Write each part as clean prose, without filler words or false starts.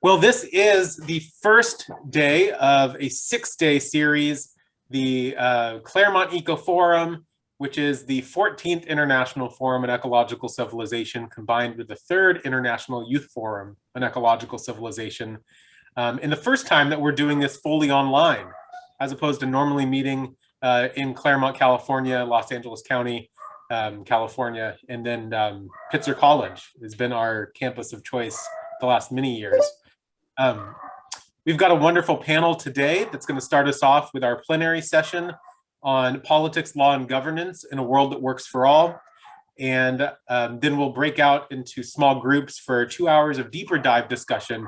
Well, this is the first day of a 6-day series, the Claremont Eco Forum, which is the 14th International Forum on Ecological Civilization, combined with the 3rd International Youth Forum on Ecological Civilization. And the first time that we're doing this fully online, as opposed to normally meeting in Claremont, California, Los Angeles County, California, and then Pitzer College has been our campus of choice the last many years. We've got a wonderful panel today that's going to start us off with our plenary session on politics, law, and governance in a world that works for all. And then we'll break out into small groups for 2 hours of deeper dive discussion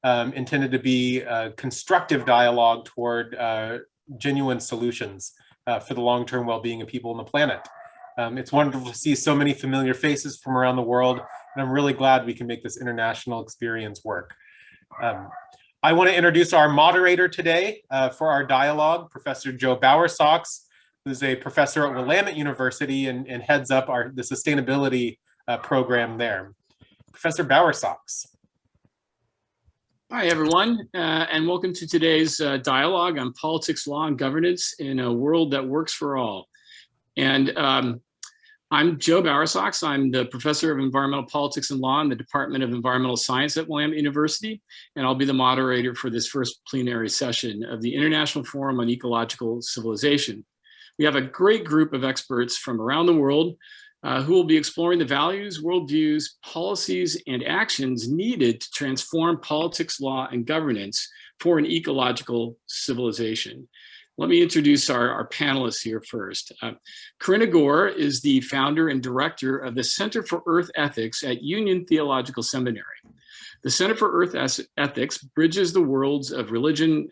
intended to be constructive dialogue toward genuine solutions for the long-term well-being of people on the planet. It's wonderful to see so many familiar faces from around the world, and I'm really glad we can make this international experience work. I want to introduce our moderator today for our dialogue, Professor Zhao Bowersox, who's a professor at Willamette University and heads up the sustainability program there. Professor Bowersox. Hi, everyone, and welcome to today's dialogue on politics, law, and governance in a world that works for all. And I'm Zhao Bowersox. I'm the professor of environmental politics and law in the Department of Environmental Science at Willamette University, and I'll be the moderator for this first plenary session of the International Forum on Ecological Civilization. We have a great group of experts from around the world who will be exploring the values, worldviews, policies, and actions needed to transform politics, law, and governance for an ecological civilization. Let me introduce our panelists here first. Karenna Gore is the founder and director of the Center for Earth Ethics at Union Theological Seminary. The Center for Earth Ethics bridges the worlds of religion,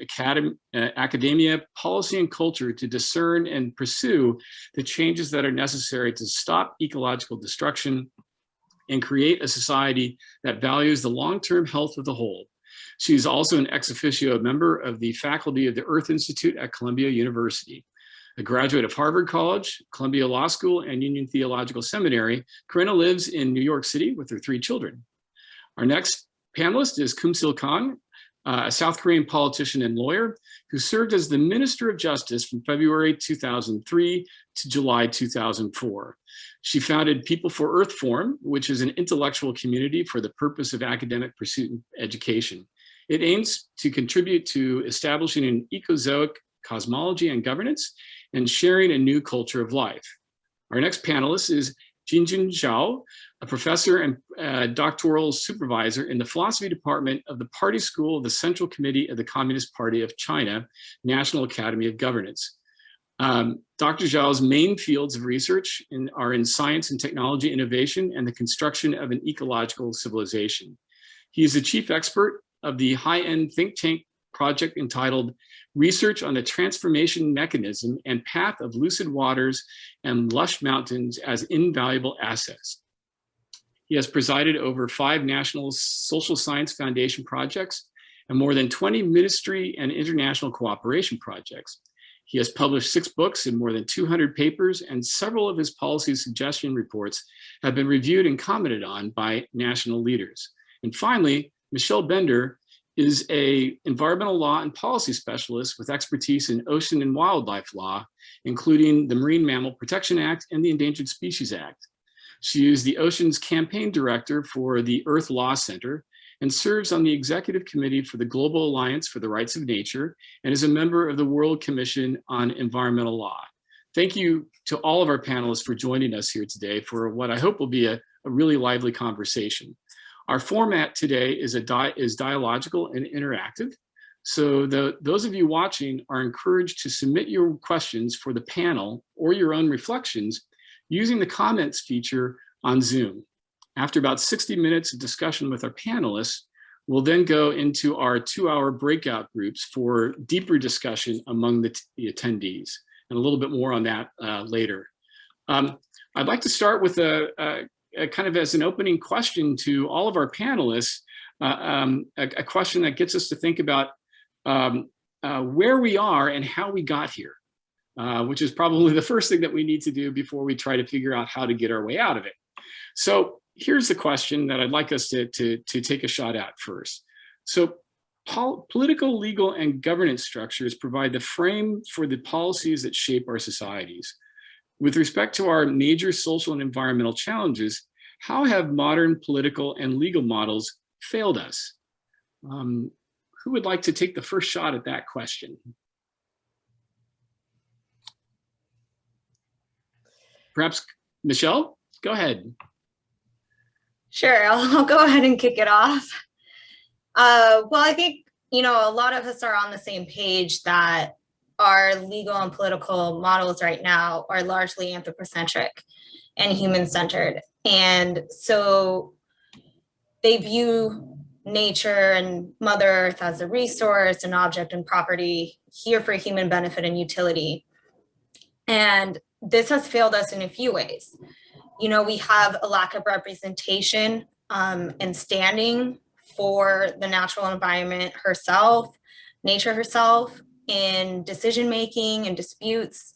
academia, policy, and culture to discern and pursue the changes that are necessary to stop ecological destruction and create a society that values the long-term health of the whole. She's also an ex officio member of the faculty of the Earth Institute at Columbia University. A graduate of Harvard College, Columbia Law School, and Union Theological Seminary, Karenna lives in New York City with her 3 children. Our next panelist is Kusmil Kang, a South Korean politician and lawyer who served as the Minister of Justice from February 2003 to July 2004. She founded People for Earth Forum, which is an intellectual community for the purpose of academic pursuit and education. It aims to contribute to establishing an ecozoic cosmology and governance and sharing a new culture of life. Our next panelist is Jianjun Zhao, a professor and doctoral supervisor in the philosophy department of the Party School of the Central Committee of the Communist Party of China, National Academy of Governance. Dr. Zhao's main fields of research are in science and technology innovation and the construction of an ecological civilization. He is the chief expert of the high-end think tank project entitled Research on the Transformation Mechanism and Path of Lucid Waters and Lush Mountains as Invaluable Assets. He has presided over 5 National Social Science Foundation projects and more than 20 ministry and international cooperation projects. He has published 6 books and more than 200 papers, and several of his policy suggestion reports have been reviewed and commented on by national leaders. And finally, Michelle Bender is an environmental law and policy specialist with expertise in ocean and wildlife law, including the Marine Mammal Protection Act and the Endangered Species Act. She is the Oceans Campaign Director for the Earth Law Center and serves on the Executive Committee for the Global Alliance for the Rights of Nature and is a member of the World Commission on Environmental Law. Thank you to all of our panelists for joining us here today for what I hope will be a really lively conversation. Our format today is dialogical and interactive. So those of you watching are encouraged to submit your questions for the panel or your own reflections using the comments feature on Zoom. After about 60 minutes of discussion with our panelists, we'll then go into our 2-hour breakout groups for deeper discussion among the attendees, and a little bit more on that later. I'd like to start with a kind of as an opening question to all of our panelists, a question that gets us to think about where we are and how we got here, which is probably the first thing that we need to do before we try to figure out how to get our way out of it. So here's the question that I'd like us to take a shot at first. So political, legal, and governance structures provide the frame for the policies that shape our societies. With respect to our major social and environmental challenges, how have modern political and legal models failed us? Who would like to take the first shot at that question? Perhaps Michelle, go ahead. Sure, I'll go ahead and kick it off. Well, I think, you know, a lot of us are on the same page that our legal and political models right now are largely anthropocentric and human-centered. And so they view nature and Mother Earth as a resource, an object and property here for human benefit and utility. And this has failed us in a few ways. You know, we have a lack of representation and standing for the natural environment herself, nature herself, in decision-making and disputes.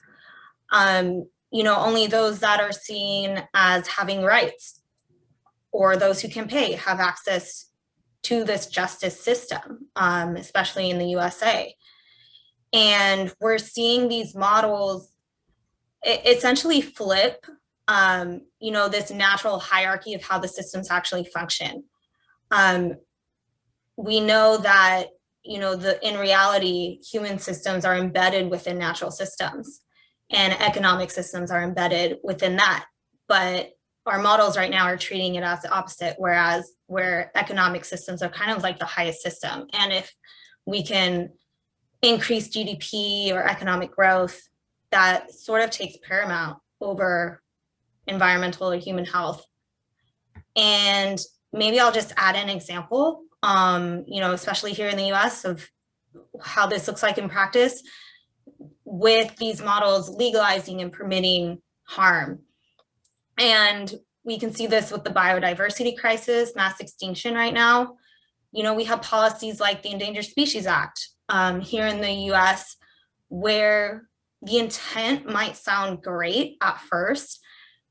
You know, only those that are seen as having rights or those who can pay have access to this justice system, especially in the USA. And we're seeing these models essentially flip, you know, this natural hierarchy of how the systems actually function. We know that, you know, in reality, human systems are embedded within natural systems and economic systems are embedded within that. But our models right now are treating it as the opposite, whereas where economic systems are kind of like the highest system. And if we can increase GDP or economic growth, that sort of takes paramount over environmental or human health. And maybe I'll just add an example, you know, especially here in the US, of how this looks like in practice with these models legalizing and permitting harm. And we can see this with the biodiversity crisis, mass extinction right now. You know, we have policies like the Endangered Species Act here in the US, where the intent might sound great at first,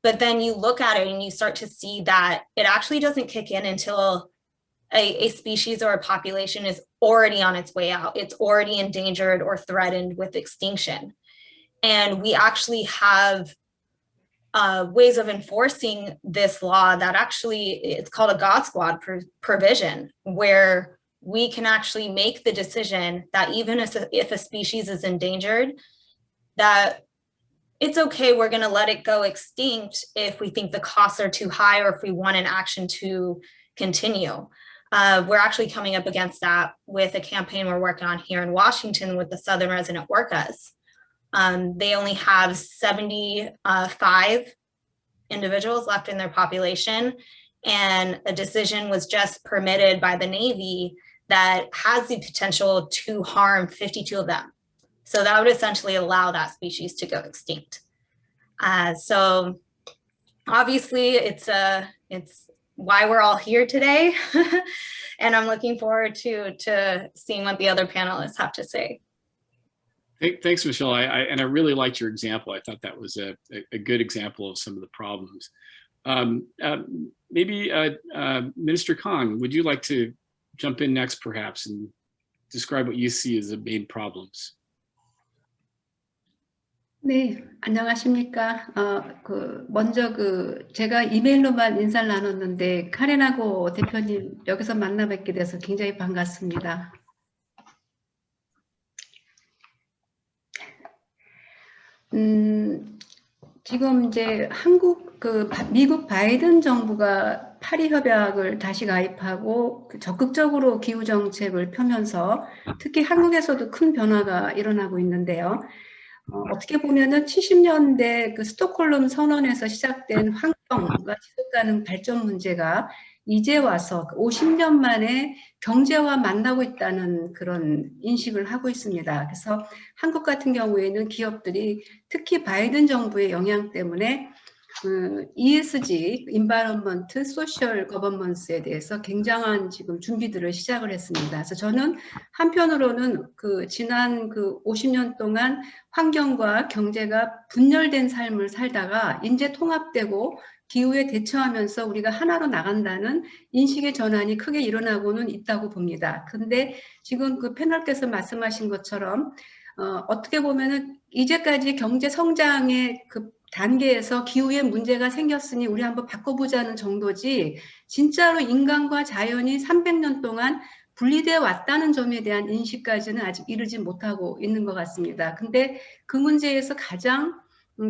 but then you look at it and you start to see that it actually doesn't kick in until a species or a population is already on its way out. It's already endangered or threatened with extinction. And we actually have ways of enforcing this law that actually, it's called a God Squad provision, where we can actually make the decision that even if a species is endangered, that it's okay, we're gonna let it go extinct if we think the costs are too high or if we want an action to continue. We're actually coming up against that with a campaign we're working on here in Washington with the Southern Resident Orcas. They only have 75 individuals left in their population, and a decision was just permitted by the Navy that has the potential to harm 52 of them. So that would essentially allow that species to go extinct. So obviously it's why we're all here today. And I'm looking forward to seeing what the other panelists have to say. Thanks, Michelle. I really liked your example. I thought that was a good example of some of the problems. Maybe Minister Kang, would you like to jump in next, perhaps, and describe what you see as the main problems? 네, 안녕하십니까. 먼저 제가 이메일로만 인사를 나눴는데 카레나고 대표님 여기서 만나 뵙게 돼서 굉장히 반갑습니다. 지금 이제 미국 바이든 정부가 파리 협약을 다시 가입하고 적극적으로 기후 정책을 펴면서 특히 한국에서도 큰 변화가 일어나고 있는데요. 어떻게 보면은 70년대 스톡홀름 선언에서 시작된 환경과 지속 가능 발전 문제가 이제 와서 50년 만에 경제와 만나고 있다는 그런 인식을 하고 있습니다. 그래서 한국 같은 경우에는 기업들이 특히 바이든 정부의 영향 때문에 ESG, Environment, Social Governance에 대해서 굉장한 지금 준비들을 시작을 했습니다. 그래서 저는 한편으로는 지난 50년 동안 환경과 경제가 분열된 삶을 살다가 이제 통합되고 기후에 대처하면서 우리가 하나로 나간다는 인식의 전환이 크게 일어나고는 있다고 봅니다. 근데 지금 그 패널께서 말씀하신 것처럼 어떻게 보면은 이제까지 경제 성장의 그 단계에서 기후에 문제가 생겼으니 우리 한번 바꿔보자는 정도지, 진짜로 인간과 자연이 300년 동안 분리되어 왔다는 점에 대한 인식까지는 아직 이르지 못하고 있는 것 같습니다. 근데 그 문제에서 가장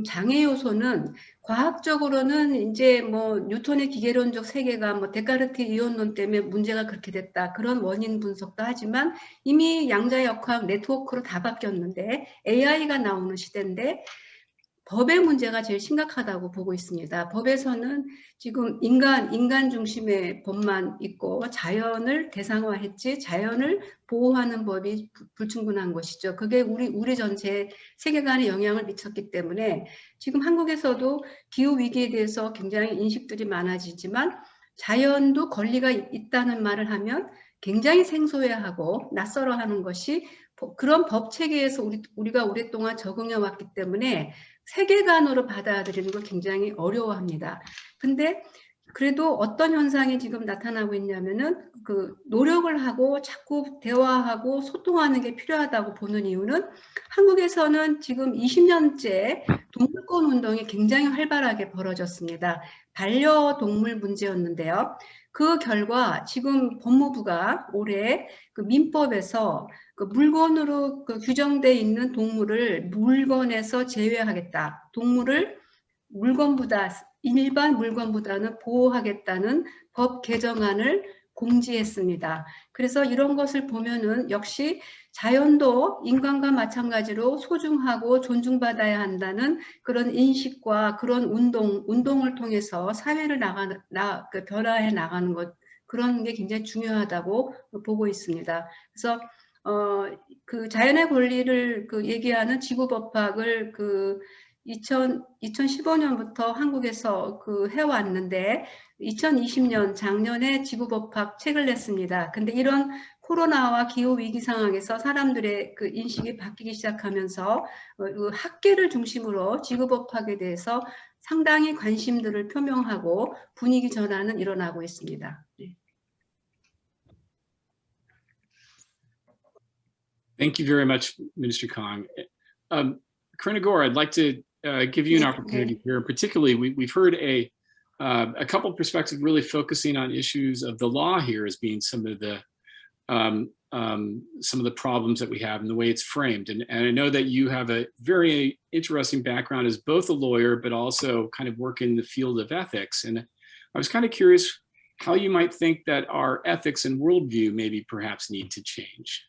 장애 요소는, 과학적으로는 이제 뭐 뉴턴의 기계론적 세계가 뭐 데카르트 이원론 때문에 문제가 그렇게 됐다, 그런 원인 분석도 하지만 이미 양자역학 네트워크로 다 바뀌었는데 AI가 나오는 시대인데 법의 문제가 제일 심각하다고 보고 있습니다. 법에서는 지금 인간 중심의 법만 있고 자연을 대상화했지 자연을 보호하는 법이 불충분한 것이죠. 그게 우리 전체 세계관에 영향을 미쳤기 때문에 지금 한국에서도 기후 위기에 대해서 굉장히 인식들이 많아지지만 자연도 권리가 있다는 말을 하면 굉장히 생소해하고 낯설어하는 것이, 그런 법 체계에서 우리가 오랫동안 적응해 왔기 때문에 세계관으로 받아들이는 걸 굉장히 어려워합니다. 근데 그래도 어떤 현상이 지금 나타나고 있냐면은 그 노력을 하고 자꾸 대화하고 소통하는 게 필요하다고 보는 이유는, 한국에서는 지금 20년째 동물권 운동이 굉장히 활발하게 벌어졌습니다. 반려동물 문제였는데요. 그 결과 지금 법무부가 올해 그 민법에서 그 물건으로 그 규정돼 있는 동물을 물건에서 제외하겠다, 동물을 일반 물건보다는 보호하겠다는 법 개정안을 공지했습니다. 그래서 이런 것을 보면은 역시 자연도 인간과 마찬가지로 소중하고 존중받아야 한다는 그런 인식과 그런 운동을 통해서 사회를 변화해 나가는 것, 그런 게 굉장히 중요하다고 보고 있습니다. 그래서 그 자연의 권리를 얘기하는 지구법학을 2015년부터 한국에서 해왔는데 2020년 작년에 지구법학 책을 냈습니다. 근데 이런 코로나와 기후 위기 상황에서 사람들의 그 인식이 바뀌기 시작하면서 학계를 중심으로 지구법학에 대해서 상당히 관심들을 표명하고 분위기 전환은 일어나고 있습니다. 네. Thank you very much, Minister Kang. Karenna, Gore, I'd like to give you an opportunity here. Particularly, we've heard a couple of perspectives really focusing on issues of the law here as being some of the problems that we have and the way it's framed. And I know that you have a very interesting background as both a lawyer, but also kind of work in the field of ethics. And I was kind of curious how you might think that our ethics and worldview maybe perhaps need to change.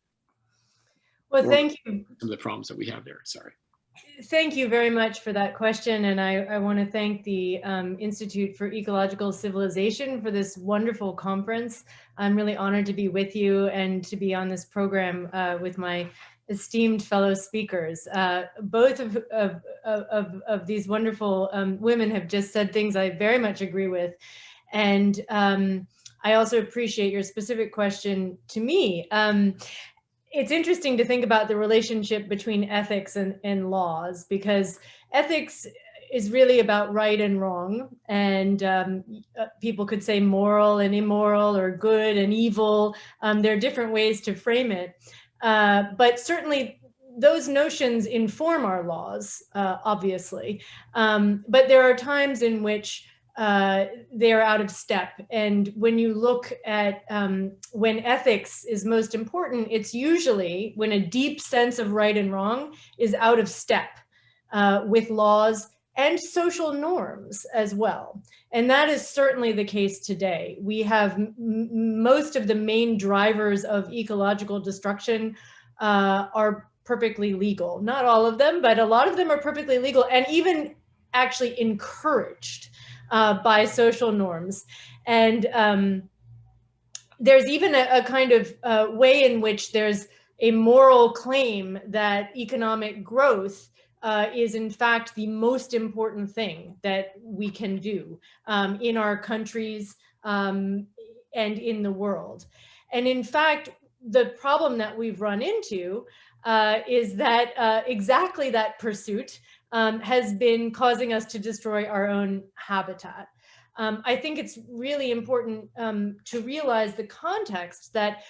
Well, thank you. Some of the problems that we have there, sorry. Thank you very much for that question. And I want to thank the Institute for Ecological Civilization for this wonderful conference. I'm really honored to be with you and to be on this program with my esteemed fellow speakers. Both of these wonderful women have just said things I very much agree with. And I also appreciate your specific question to me. It's interesting to think about the relationship between ethics and laws, because ethics is really about right and wrong. And people could say moral and immoral, or good and evil. There are different ways to frame it. But certainly those notions inform our laws, obviously. But there are times in which they're out of step. And when you look at when ethics is most important, it's usually when a deep sense of right and wrong is out of step with laws and social norms as well. And that is certainly the case today. We have most of the main drivers of ecological destruction are perfectly legal. Not all of them, but a lot of them are perfectly legal and even actually encouraged by social norms. And there's even a kind of way in which there's a moral claim that economic growth is in fact the most important thing that we can do in our countries and in the world. And in fact, the problem that we've run into is that exactly that pursuit has been causing us to destroy our own habitat. I think it's really important to realize the context that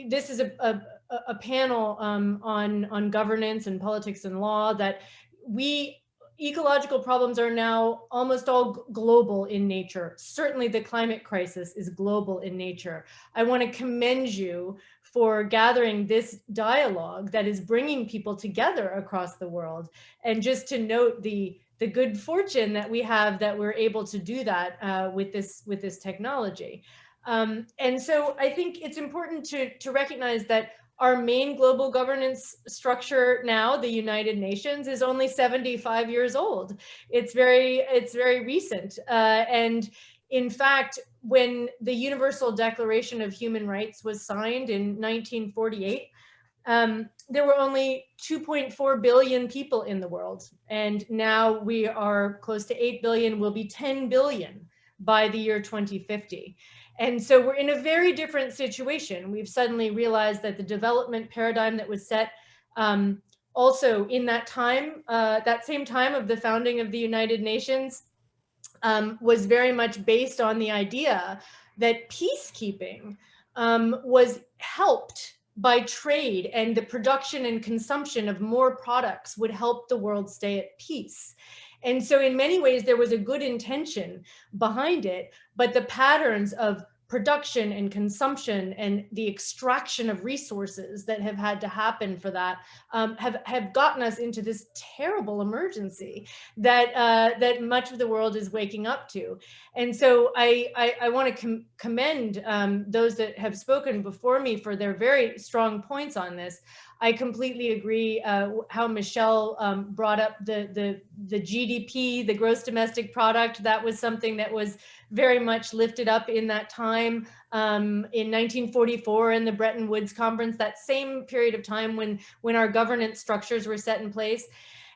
this is a panel on governance and politics and law, that ecological problems are now almost all global in nature. Certainly the climate crisis is global in nature. I want to commend you for gathering this dialogue that is bringing people together across the world. And just to note the good fortune that we have that we're able to do that with this technology. And so I think it's important to recognize that our main global governance structure now, the United Nations, is only 75 years old. It's very recent. And in fact, when the Universal Declaration of Human Rights was signed in 1948, there were only 2.4 billion people in the world. And now we are close to 8 billion, will be 10 billion by the year 2050. And so we're in a very different situation. We've suddenly realized that the development paradigm that was set also in that time, that same time of the founding of the United Nations, was very much based on the idea that peacekeeping was helped by trade, and the production and consumption of more products would help the world stay at peace. And so in many ways, there was a good intention behind it, but the patterns of production and consumption and the extraction of resources that have had to happen for that have gotten us into this terrible emergency that much of the world is waking up to. And so I want to commend those that have spoken before me for their very strong points on this. I completely agree how Michelle brought up the GDP, the gross domestic product. That was something that was very much lifted up in that time in 1944 in the Bretton Woods Conference, that same period of time when our governance structures were set in place.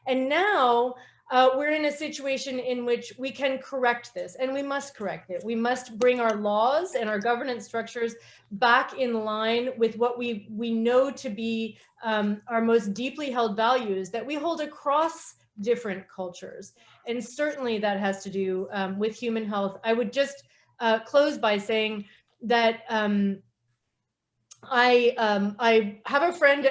And now we're in a situation in which we can correct this, and we must correct it. We must bring our laws and our governance structures back in line with what we know to be our most deeply held values that we hold across different cultures. And certainly that has to do with human health. I would just close by saying that I have a friend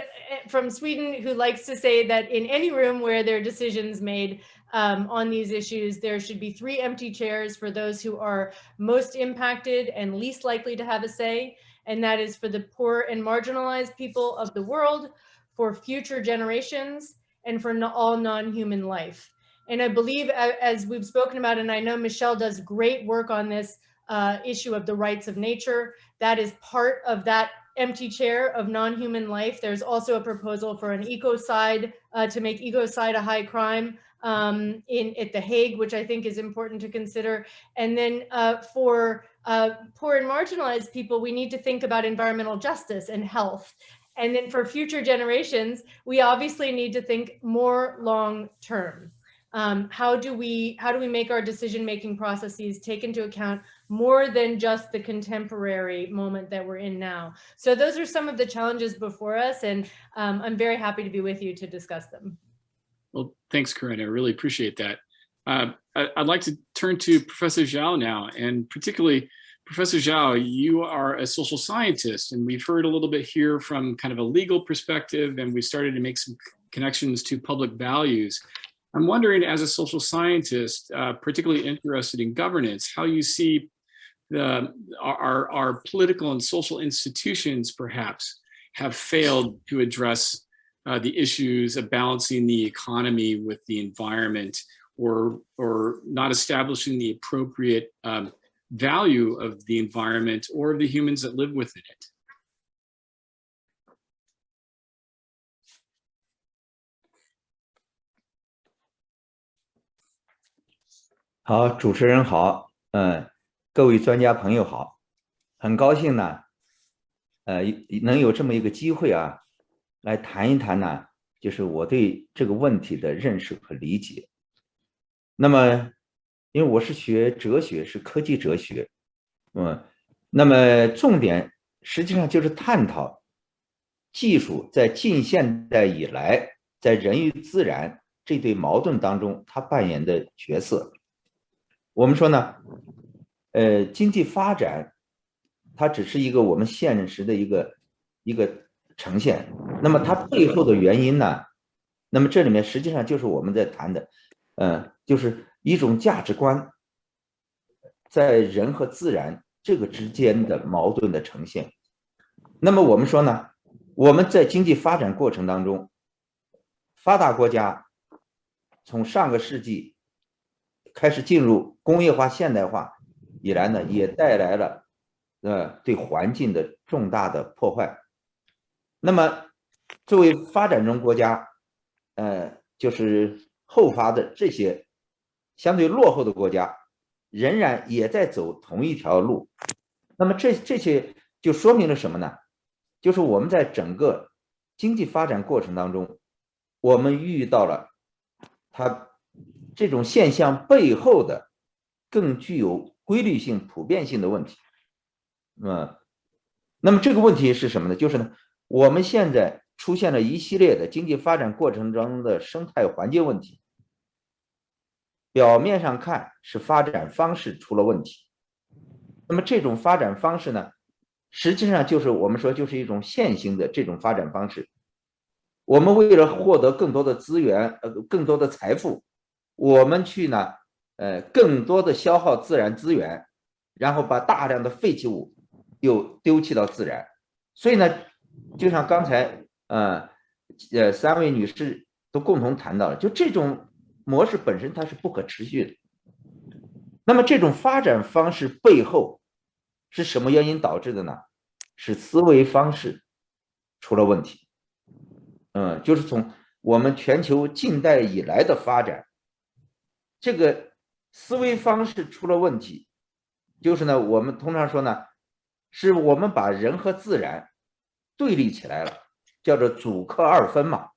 from Sweden who likes to say that in any room where there are decisions made on these issues, there should be 3 empty chairs for those who are most impacted and least likely to have a say. And that is for the poor and marginalized people of the world, for future generations, and for all non-human life. And I believe, as we've spoken about, and I know Michelle does great work on this issue of the rights of nature, that is part of that empty chair of non-human life. There's also a proposal for an ecocide, to make ecocide a high crime at The Hague, which I think is important to consider. And then for poor and marginalized people, we need to think about environmental justice and health. And then for future generations, we obviously need to think more long term. How do we make our decision-making processes take into account more than just the contemporary moment that we're in now? So those are some of the challenges before us, and I'm very happy to be with you to discuss them. Well, thanks, Karenna. I really appreciate that. I'd like to turn to Professor Zhao now, and particularly Professor Zhao, you are a social scientist, and we've heard a little bit here from kind of a legal perspective, and we started to make some connections to public values. I'm wondering, as a social scientist, particularly interested in governance, how you see our political and social institutions perhaps have failed to address the issues of balancing the economy with the environment, or not establishing the appropriate value of the environment or of the humans that live within it.好，主持人好，各位专家朋友好，很高兴呢，能有这么一个机会啊，来谈一谈呢，就是我对这个问题的认识和理解。那么，因为我是学哲学，是科技哲学，那么重点实际上就是探讨技术在近现代以来，在人与自然这对矛盾当中它扮演的角色。我们说呢，经济发展它只是一个我们现实的一个呈现，那么它背后的原因呢，那么这里面实际上就是我们在谈的，就是一种价值观在人和自然这个之间的矛盾的呈现。那么我们说呢，我们在经济发展过程当中，发达国家从上个世纪开始进入工业化现代化以来呢，也带来了对环境的重大的破坏。那么作为发展中国家，就是后发的这些相对落后的国家，仍然也在走同一条路。那么这些就说明了什么呢？就是我们在整个经济发展过程当中，我们遇到了它这种现象背后的更具有规律性、普遍性的问题。那么这个问题是什么呢？就是呢，我们现在出现了一系列的经济发展过程中的生态环境问题。表面上看是发展方式出了问题，那么这种发展方式呢，实际上就是我们说就是一种线性的这种发展方式。我们为了获得更多的资源，更多的财富，我们去呢，更多的消耗自然资源，然后把大量的废弃物又丢弃到自然。所以呢，就像刚才3位女士都共同谈到了，就这种模式本身它是不可持续的。那么这种发展方式背后是什么原因导致的呢？是思维方式出了问题。就是从我们全球近代以来的发展，这个思维方式出了问题，就是呢，我们通常说呢，是我们把人和自然对立起来了，叫做主客二分嘛。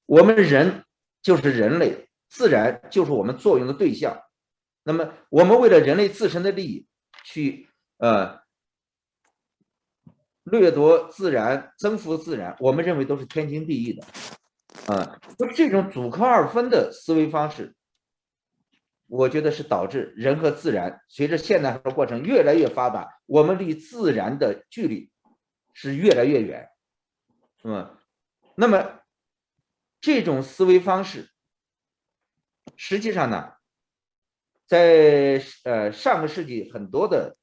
我们人就是人类，自然就是我们作用的对象。那么我们为了人类自身的利益去掠夺自然、征服自然，我们认为都是天经地义的。就这种主客二分的思维方式，我觉得是导致人和自然随着现代化的过程越来越发达，我们离自然的距离是越来越远。那么这种思维方式，实际上呢，在上个世纪很多的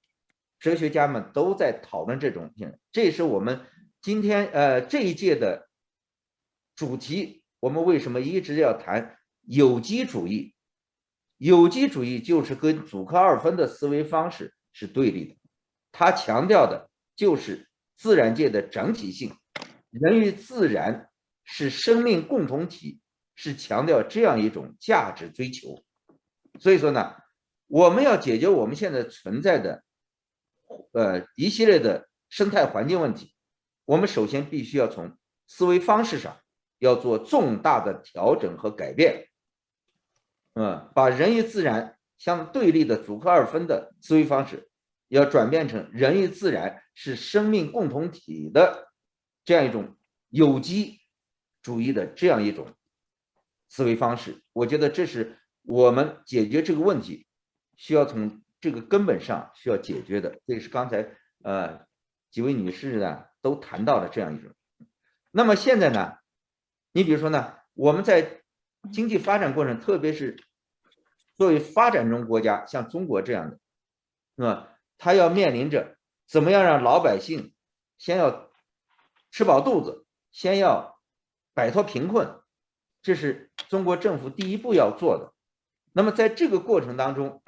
哲学家们都在讨论这种，这也是我们今天这一届的主题。我们为什么一直要谈有机主义？有机主义就是跟主客二分的思维方式是对立的，它强调的就是自然界的整体性，人与自然是生命共同体，是强调这样一种价值追求。所以说呢，我们要解决我们现在存在的一系列的生态环境问题，我们首先必须要从思维方式上要做重大的调整和改变。把人与自然相对立的主客二分的思维方式，要转变成人与自然是生命共同体的这样一种有机主义的这样一种思维方式。我觉得这是我们解决这个问题需要从这个根本上需要解决的。这是刚才几位女士呢都谈到了这样一种。那么现在呢，你比如说呢，我们在经济发展过程，特别是作为发展中国家，像中国这样的，它要面临着怎么样让老百姓先要吃饱肚子，先要摆脱贫困，这是中国政府第一步要做的。那么在这个过程当中，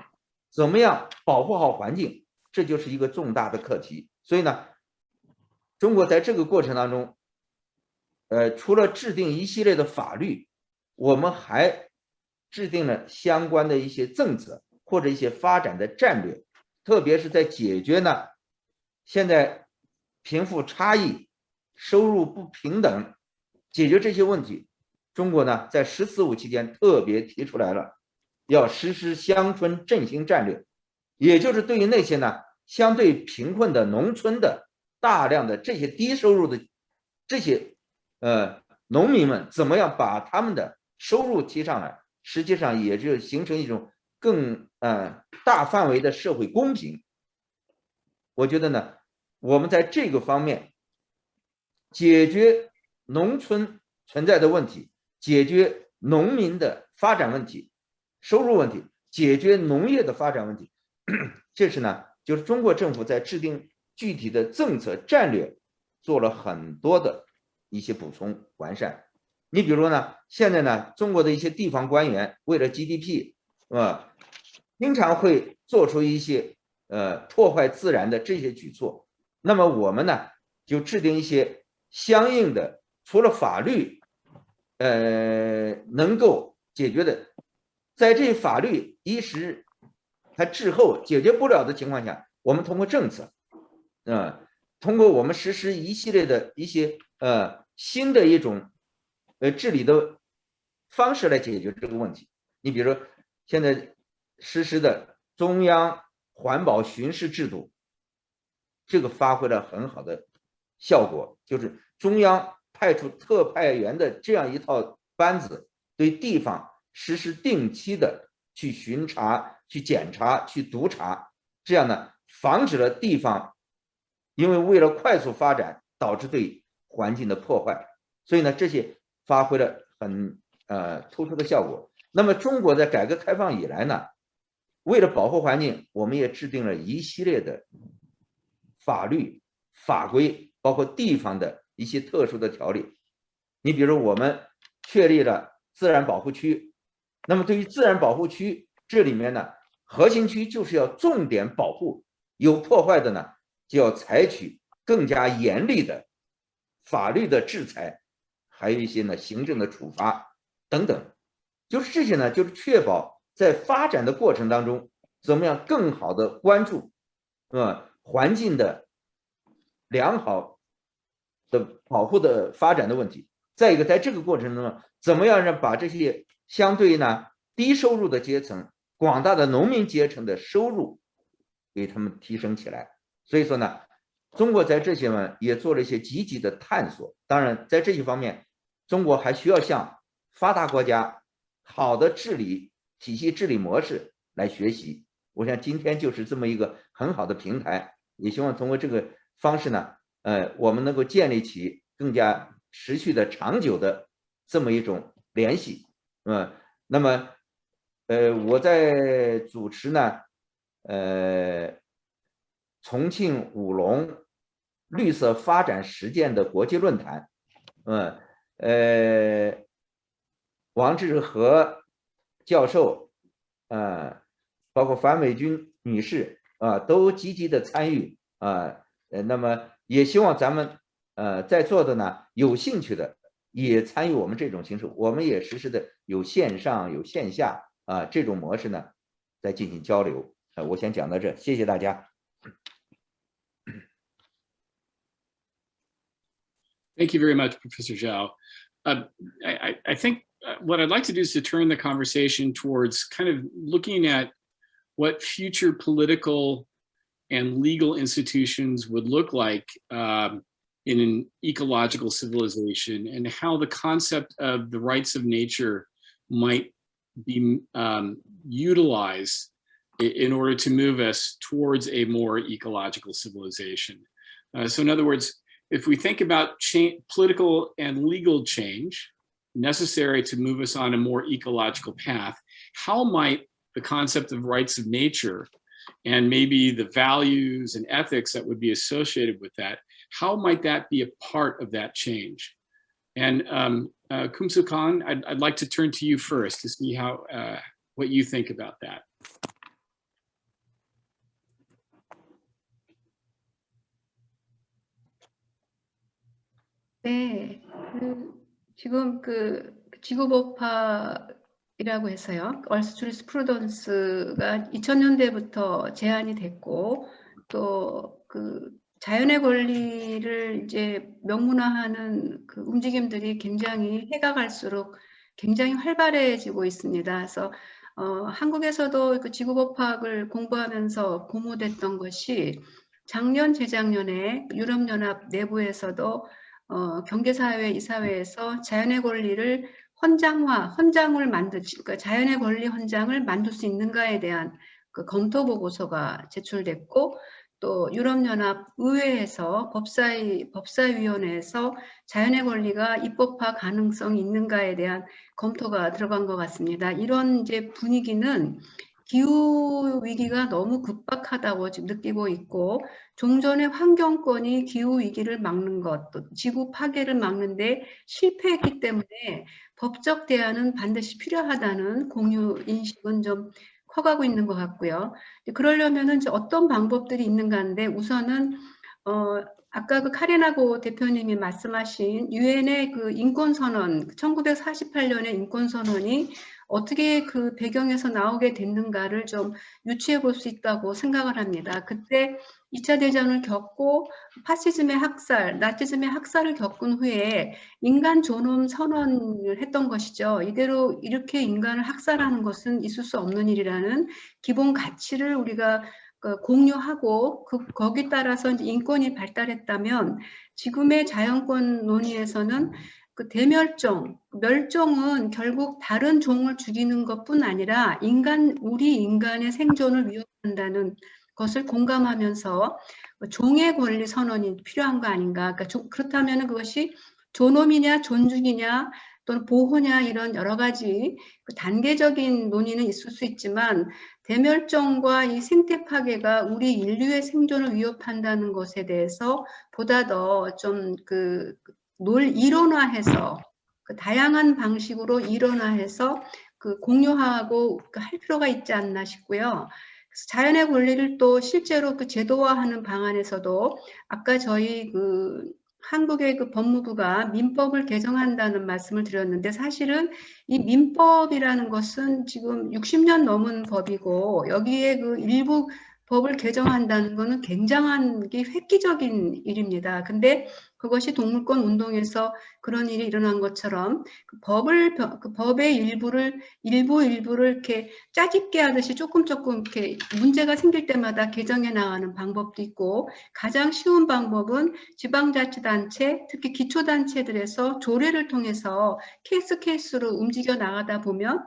怎么样保护好环境，这就是一个重大的课题。所以呢，中国在这个过程当中，除了制定一系列的法律，我们还制定了相关的一些政策或者一些发展的战略，特别是在解决呢现在贫富差异、收入不平等，解决这些问题，中国呢在“十四五”期间特别提出来了，要实施乡村振兴战略，也就是对于那些呢相对贫困的农村的大量的这些低收入的这些农民们，怎么样把他们的收入提上来，实际上也就形成一种更大范围的社会公平。我觉得呢，我们在这个方面解决农村存在的问题，解决农民的发展问题、收入问题，解决农业的发展问题，这是呢，就是中国政府在制定具体的政策战略做了很多的一些补充完善。你比如呢，现在呢，中国的一些地方官员为了 GDP， 经常会做出一些破坏自然的这些举措。那么我们呢，就制定一些相应的，除了法律能够解决的，在这法律一时它滞后解决不了的情况下，我们通过政策，通过我们实施一系列的一些新的一种治理的方式来解决这个问题。你比如说现在实施的中央环保巡视制度，这个发挥了很好的效果，就是中央派出特派员的这样一套班子，对地方实施定期的去巡查、去检查、去督查，这样呢，防止了地方因为为了快速发展导致对环境的破坏，所以呢，这些发挥了很突出的效果。那么中国在改革开放以来呢，为了保护环境，我们也制定了一系列的法律法规，包括地方的一些特殊的条例。你比如我们确立了自然保护区，那么对于自然保护区这里面呢，核心区就是要重点保护，有破坏的呢，就要采取更加严厉的法律的制裁，还有一些呢行政的处罚等等。就是这些呢，就是确保在发展的过程当中，怎么样更好的关注环境的良好的保护的发展的问题。再一个，在这个过程中呢，怎么样让把这些相对呢低收入的阶层、广大的农民阶层的收入给他们提升起来。所以说呢，中国在这些呢也做了一些积极的探索。当然，在这些方面，中国还需要向发达国家好的治理体系、治理模式来学习。我想今天就是这么一个很好的平台，也希望通过这个方式呢，我们能够建立起更加持续的、长久的这么一种联系。那么，我在主持呢，重庆五龙绿色发展实践的国际论坛，王志和教授，包括樊美君女士都积极的参与那么也希望咱们在座的呢有兴趣的也参与我们这种形式，我们也实施的有线上有线下这种模式呢，在进行交流。我先讲到这，谢谢大家。Thank you very much, Professor Zhao. I think what I'd like to do is to turn the conversation towards kind of looking at what future political and legal institutions would look like in an ecological civilization, and how the concept of the rights of nature might be utilized in order to move us towards a more ecological civilization. So in other words, if we think about political and legal change necessary to move us on a more ecological path, how might the concept of rights of nature and maybe the values and ethics that would be associated with that, how might that be a part of that change? And Kusmil Kang, I'd like to turn to you first to see how what you think about that. 네, 지금 지구법화이라고 해서요. 얼스 주리스프루던스가 2000년대부터 제안이 됐고, 또 자연의 권리를 이제 명문화하는 움직임들이 굉장히 해가 갈수록 굉장히 활발해지고 있습니다. 그래서 한국에서도 지구법학을 공부하면서 고무됐던 것이 작년, 재작년에 유럽연합 내부에서도 경제사회, 이사회에서 자연의 권리를 그러니까 자연의 권리 헌장을 만들 수 있는가에 대한 그 검토 보고서가 제출됐고, 또 유럽연합 의회에서 법사위원회에서 자연의 권리가 입법화 가능성이 있는가에 대한 검토가 들어간 것 같습니다. 이런 이제 분위기는 기후 위기가 너무 급박하다고 지금 느끼고 있고, 종전의 환경권이 기후 위기를 막는 것, 또 지구 파괴를 막는데 실패했기 때문에 법적 대안은 반드시 필요하다는 공유 인식은 좀 커가고 있는 것 같고요. 그러려면은 이제 어떤 방법들이 있는가 하는데, 우선은 아까 그 카레나 대표님이 말씀하신 유엔의 그 인권선언, 1948년의 인권선언이 어떻게 그 배경에서 나오게 됐는가를 좀 유추해 볼 수 있다고 생각을 합니다. 그때 2차 대전을 겪고 파시즘의 학살, 나치즘의 학살을 겪은 후에 인간 존엄 선언을 했던 것이죠. 이대로 이렇게 인간을 학살하는 것은 있을 수 없는 일이라는 기본 가치를 우리가 공유하고 거기에 따라서 이제 인권이 발달했다면, 지금의 자연권 논의에서는 그 멸종은 결국 다른 종을 죽이는 것뿐 아니라 우리 인간의 생존을 위협한다는 것을 공감하면서 종의 권리 선언이 필요한 거 아닌가. 그러니까 그렇다면 그것이 존엄이냐 존중이냐 또는 보호냐, 이런 여러 가지 그 단계적인 논의는 있을 수 있지만, 대멸종과 이 생태 파괴가 우리 인류의 생존을 위협한다는 것에 대해서 보다 더 좀 이론화해서 그 다양한 방식으로 이론화해서 그 공유하고 할 필요가 있지 않나 싶고요. 그래서 자연의 권리를 또 실제로 그 제도화하는 방안에서도 아까 저희 한국의 그 법무부가 민법을 개정한다는 말씀을 드렸는데, 사실은 이 민법이라는 것은 지금 60년 넘은 법이고, 여기에 그 일부 법을 개정한다는 것은 굉장한 게 획기적인 일입니다. 근데 그것이 동물권 운동에서 그런 일이 일어난 것처럼 그 법의 일부를 이렇게 짜집게 하듯이 조금 이렇게 문제가 생길 때마다 개정해 나가는 방법도 있고, 가장 쉬운 방법은 지방자치단체, 특히 기초단체들에서 조례를 통해서 케이스로 움직여 나가다 보면,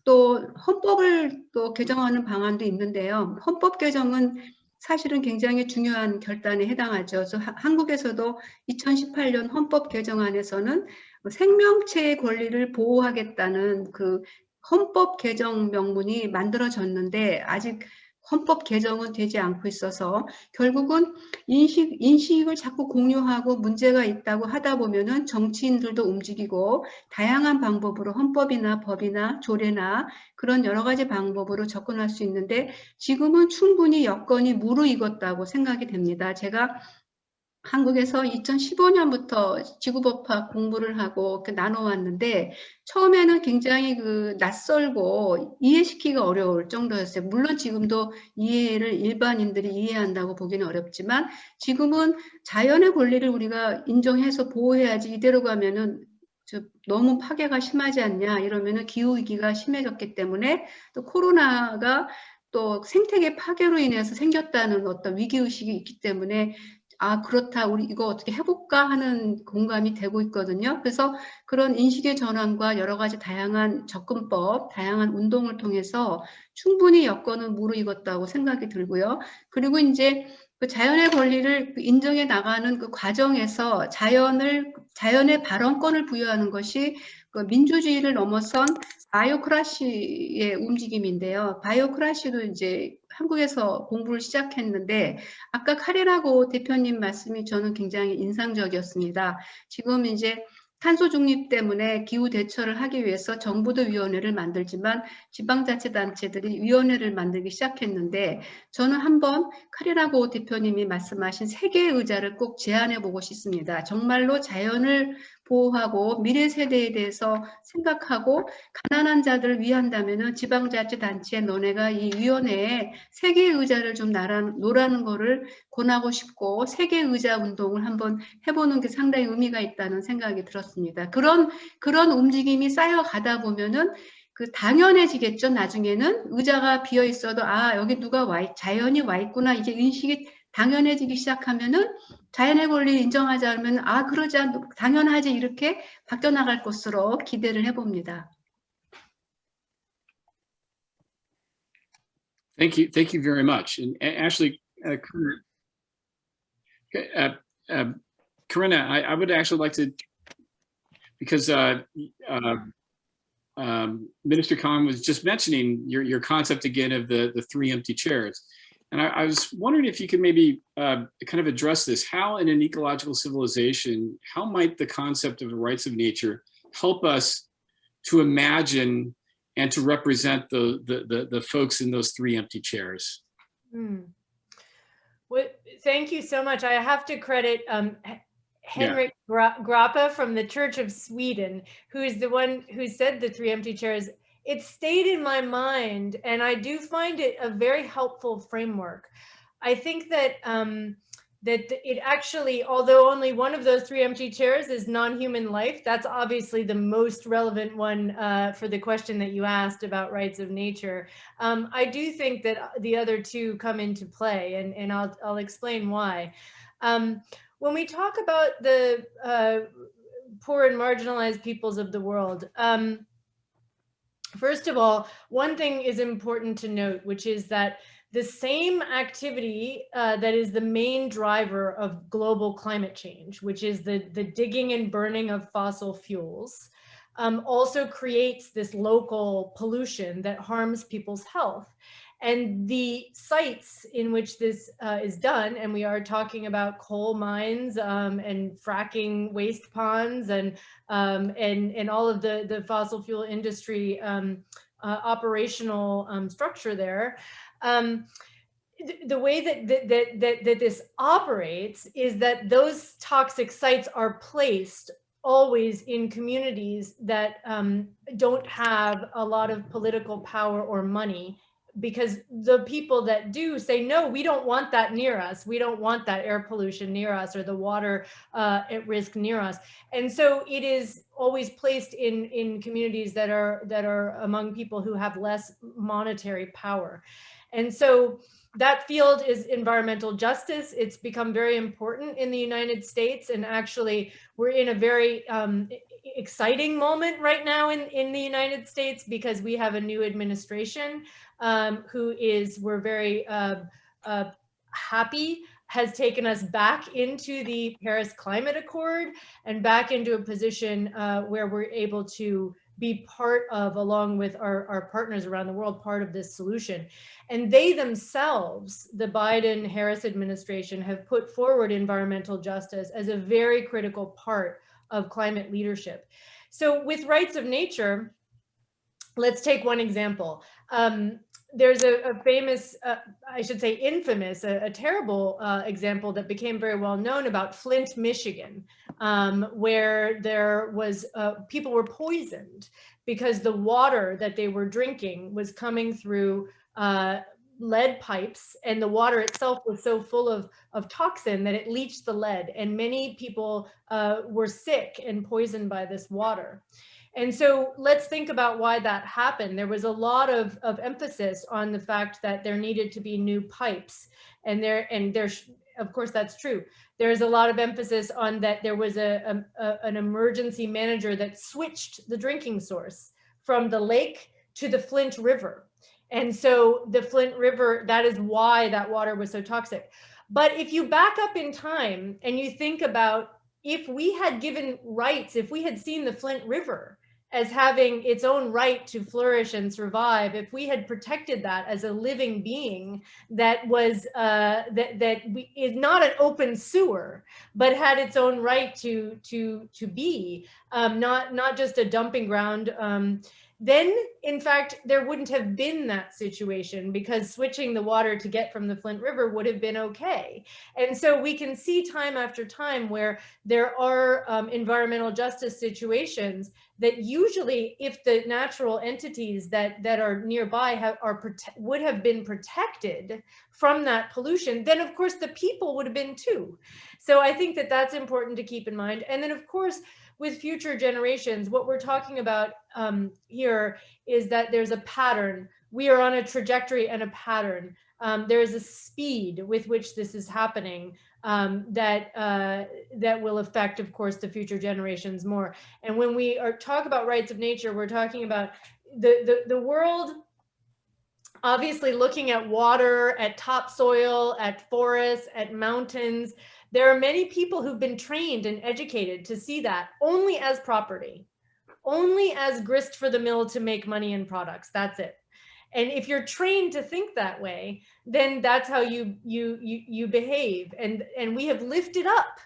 또 헌법을 또 개정하는 방안도 있는데요. 헌법 개정은 사실은 굉장히 중요한 결단에 해당하죠. 그래서 한국에서도 2018년 헌법 개정안에서는 생명체의 권리를 보호하겠다는 그 헌법 개정 명문이 만들어졌는데, 아직 헌법 개정은 되지 않고 있어서 결국은 인식을 자꾸 공유하고 문제가 있다고 하다 보면은 정치인들도 움직이고 다양한 방법으로 헌법이나 법이나 조례나 그런 여러 가지 방법으로 접근할 수 있는데, 지금은 충분히 여건이 무르익었다고 생각이 됩니다. 제가 한국에서 2015년부터 지구법학 공부를 하고 나눠왔는데, 처음에는 굉장히 낯설고 이해시키기가 어려울 정도였어요. 물론 지금도 이해를 일반인들이 이해한다고 보기는 어렵지만, 지금은 자연의 권리를 우리가 인정해서 보호해야지, 이대로 가면은 너무 파괴가 심하지 않냐, 이러면은 기후위기가 심해졌기 때문에, 또 코로나가 또 생태계 파괴로 인해서 생겼다는 어떤 위기의식이 있기 때문에, 아, 그렇다, 우리 이거 어떻게 해볼까 하는 공감이 되고 있거든요. 그래서 그런 인식의 전환과 여러 가지 다양한 접근법, 다양한 운동을 통해서 충분히 여건은 무르익었다고 생각이 들고요. 그리고 이제 그 자연의 권리를 인정해 나가는 그 과정에서 자연의 발언권을 부여하는 것이 그 민주주의를 넘어선 바이오크라시의 움직임인데요. 바이오크라시도 이제 한국에서 공부를 시작했는데, 아까 카레나 대표님 말씀이 저는 굉장히 인상적이었습니다. 지금 이제 탄소 중립 때문에 기후 대처를 하기 위해서 정부도 위원회를 만들지만 지방자치단체들이 위원회를 만들기 시작했는데, 저는 한번 카레나 대표님이 말씀하신 세계의 의자를 꼭 제안해 보고 싶습니다. 정말로 자연을 보호하고 미래 세대에 대해서 생각하고 가난한 자들을 위한다면은 지방자치단체 너네가 이 위원회에 세계의 의자를 좀 놓으라는 거를 권하고 싶고, 세계의 의자 운동을 한번 해보는 게 상당히 의미가 있다는 생각이 들었습니다. 그런 움직임이 쌓여가다 보면은 당연해지겠죠. 나중에는 의자가 비어 있어도, 아, 여기 누가 자연이 와 있구나, 이게 인식이 당연해지기 시작하면은 자연의 권리 인정하자 하면 아 그러자 당연하지 이렇게 바뀌어 나갈 것으로 기대를 해봅니다. Thank you very much. And actually, Karenna, I would actually like to, because Minister Kang was just mentioning your concept again of the 3 empty chairs. And I was wondering if you could maybe kind of address this. How in an ecological civilization, how might the concept of the rights of nature help us to imagine and to represent the folks in those 3 empty chairs? Well, thank you so much. I have to credit Henrik Grappa from the Church of Sweden, who is the one who said the 3 empty chairs. It stayed in my mind, and I do find it a very helpful framework. I think that that it actually, although only one of those 3 empty chairs is non-human life, that's obviously the most relevant one for the question that you asked about rights of nature. I do think that the other 2 come into play, and I'll explain why. When we talk about the poor and marginalized peoples of the world, first of all, one thing is important to note, which is that the same activity that is the main driver of global climate change, which is the digging and burning of fossil fuels, also creates this local pollution that harms people's health. And the sites in which this is done, and we are talking about coal mines and fracking waste ponds and all of the fossil fuel industry operational structure there. The way that this operates is that those toxic sites are placed always in communities that don't have a lot of political power or money, because the people that do say, no, we don't want that near us. We don't want that air pollution near us or the water at risk near us. And so it is always placed in communities that are among people who have less monetary power. And so that field is environmental justice. It's become very important in the United States. And actually, we're in a very exciting moment right now in the United States, because we have a new administration we're very happy, has taken us back into the Paris Climate Accord and back into a position where we're able to be part of, along with our partners around the world, part of this solution. And they themselves, the Biden-Harris administration, have put forward environmental justice as a very critical part of climate leadership. So with rights of nature, let's take one example. There's a famous, I should say infamous, a terrible example that became very well known about Flint, Michigan, where there was, people were poisoned because the water that they were drinking was coming through lead pipes, and the water itself was so full of toxin that it leached the lead, and many people were sick and poisoned by this water. And so let's think about why that happened. There was a lot of emphasis on the fact that there needed to be new pipes, and there's, of course, that's true. There's a lot of emphasis on that there was an emergency manager that switched the drinking source from the lake to the Flint River. And so the Flint River, that is why that water was so toxic. But if you back up in time and you think about, if we had given rights, if we had seen the Flint River as having its own right to flourish and survive, if we had protected that as a living being that was is not an open sewer, but had its own right to be not just a dumping ground, then in fact there wouldn't have been that situation, because switching the water to get from the Flint River would have been okay. And so we can see time after time where there are environmental justice situations that usually, if the natural entities that are nearby would have been protected from that pollution, then of course the people would have been too. So I think that that's important to keep in mind. And then of course, with future generations, what we're talking about here is that there's a pattern. We are on a trajectory and a pattern there is a speed with which this is happening that will affect, of course, the future generations more. And when we talk about rights of nature, we're talking about the world obviously looking at water, at topsoil, at forests, at mountains. There are many people who've been trained and educated to see that only as property, only as grist for the mill to make money and products. That's it. And if you're trained to think that way, then that's how you behave. And we have lifted up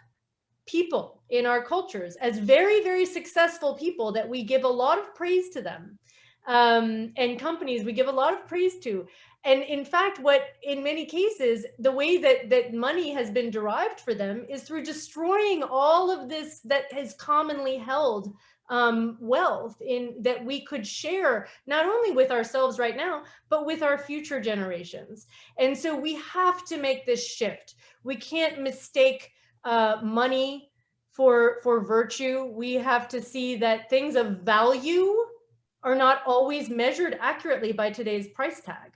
people in our cultures as very, very successful people that we give a lot of praise to them. And companies we give a lot of praise to. And in fact, what in many cases, the way that money has been derived for them is through destroying all of this that is commonly held wealth that we could share not only with ourselves right now, but with our future generations. And so we have to make this shift. We can't mistake money for virtue. We have to see that things of value are not always measured accurately by today's price tag.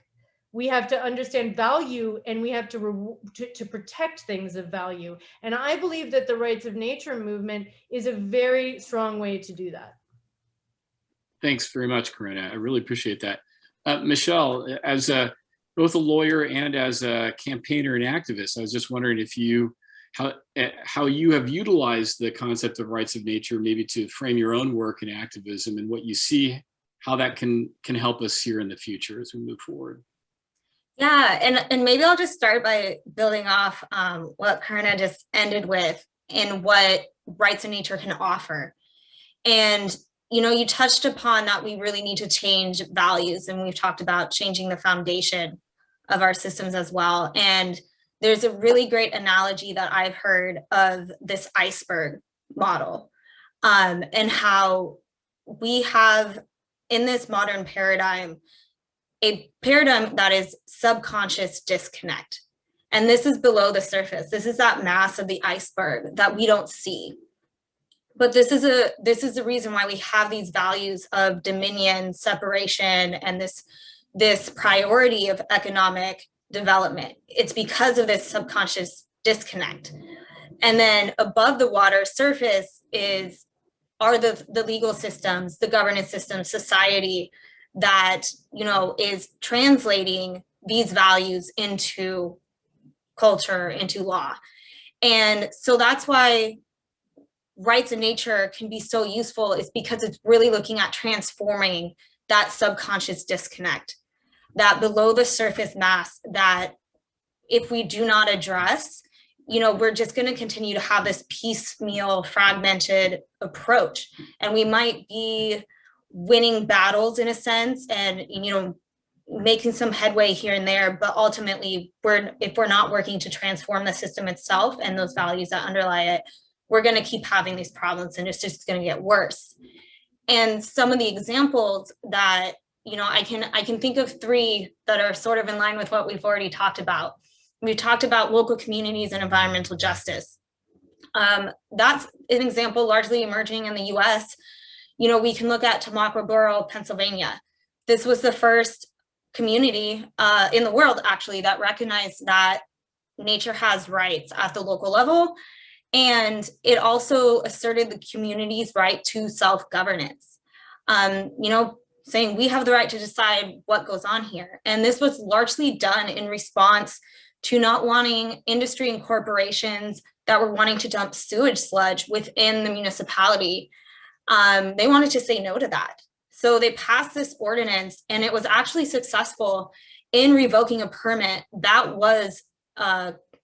We have to understand value, and we have to protect things of value. And I believe that the rights of nature movement is a very strong way to do that. Thanks very much, Karenna. I really appreciate that. Michelle, as both a lawyer and as a campaigner and activist, I was just wondering if how you have utilized the concept of rights of nature, maybe to frame your own work in activism, and what you see, how that can help us here in the future as we move forward. Yeah, and maybe I'll just start by building off what Karenna just ended with and what rights of nature can offer. And, you know, you touched upon that we really need to change values, and we've talked about changing the foundation of our systems as well. And there's a really great analogy that I've heard of this iceberg model, and how we have in this modern paradigm, a paradigm that is subconscious disconnect. And this is below the surface. This is that mass of the iceberg that we don't see. But this is the reason why we have these values of dominion, separation, and this priority of economic development. It's because of this subconscious disconnect. And then above the water surface are the legal systems, the governance systems, society that, you know, is translating these values into culture, into law. And so that's why rights of nature can be so useful, is because it's really looking at transforming that subconscious disconnect, that below the surface mass that if we do not address, you know, we're just going to continue to have this piecemeal, fragmented approach. And we might be winning battles in a sense and, you know, making some headway here and there, but ultimately if we're not working to transform the system itself and those values that underlie it, we're going to keep having these problems, and it's just going to get worse. And some of the examples that, you know, I can think of three that are sort of in line with what we've already talked about. We've talked about local communities and environmental justice. That's an example largely emerging in the US. You know, we can look at Tamaqua Borough, Pennsylvania. This was the first community in the world, actually, that recognized that nature has rights at the local level. And it also asserted the community's right to self-governance. You know, saying we have the right to decide what goes on here. And this was largely done in response to not wanting industry and corporations that were wanting to dump sewage sludge within the municipality. They wanted to say no to that. So they passed this ordinance, and it was actually successful in revoking a permit that was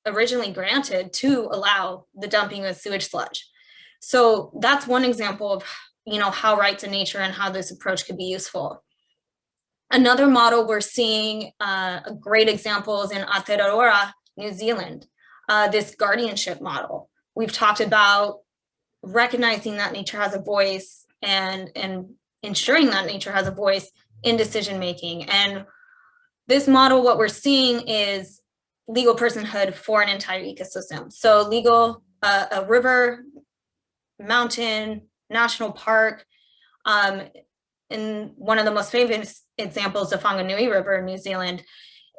originally granted to allow the dumping of sewage sludge. So that's one example of, you know, how rights of nature and how this approach could be useful. Another model we're seeing great examples in Aotearoa, New Zealand, this guardianship model. We've talked about recognizing that nature has a voice and ensuring that nature has a voice in decision making. And this model, what we're seeing is legal personhood for an entire ecosystem. So legal, a river, mountain, national park, in one of the most famous examples, the Whanganui River in New Zealand,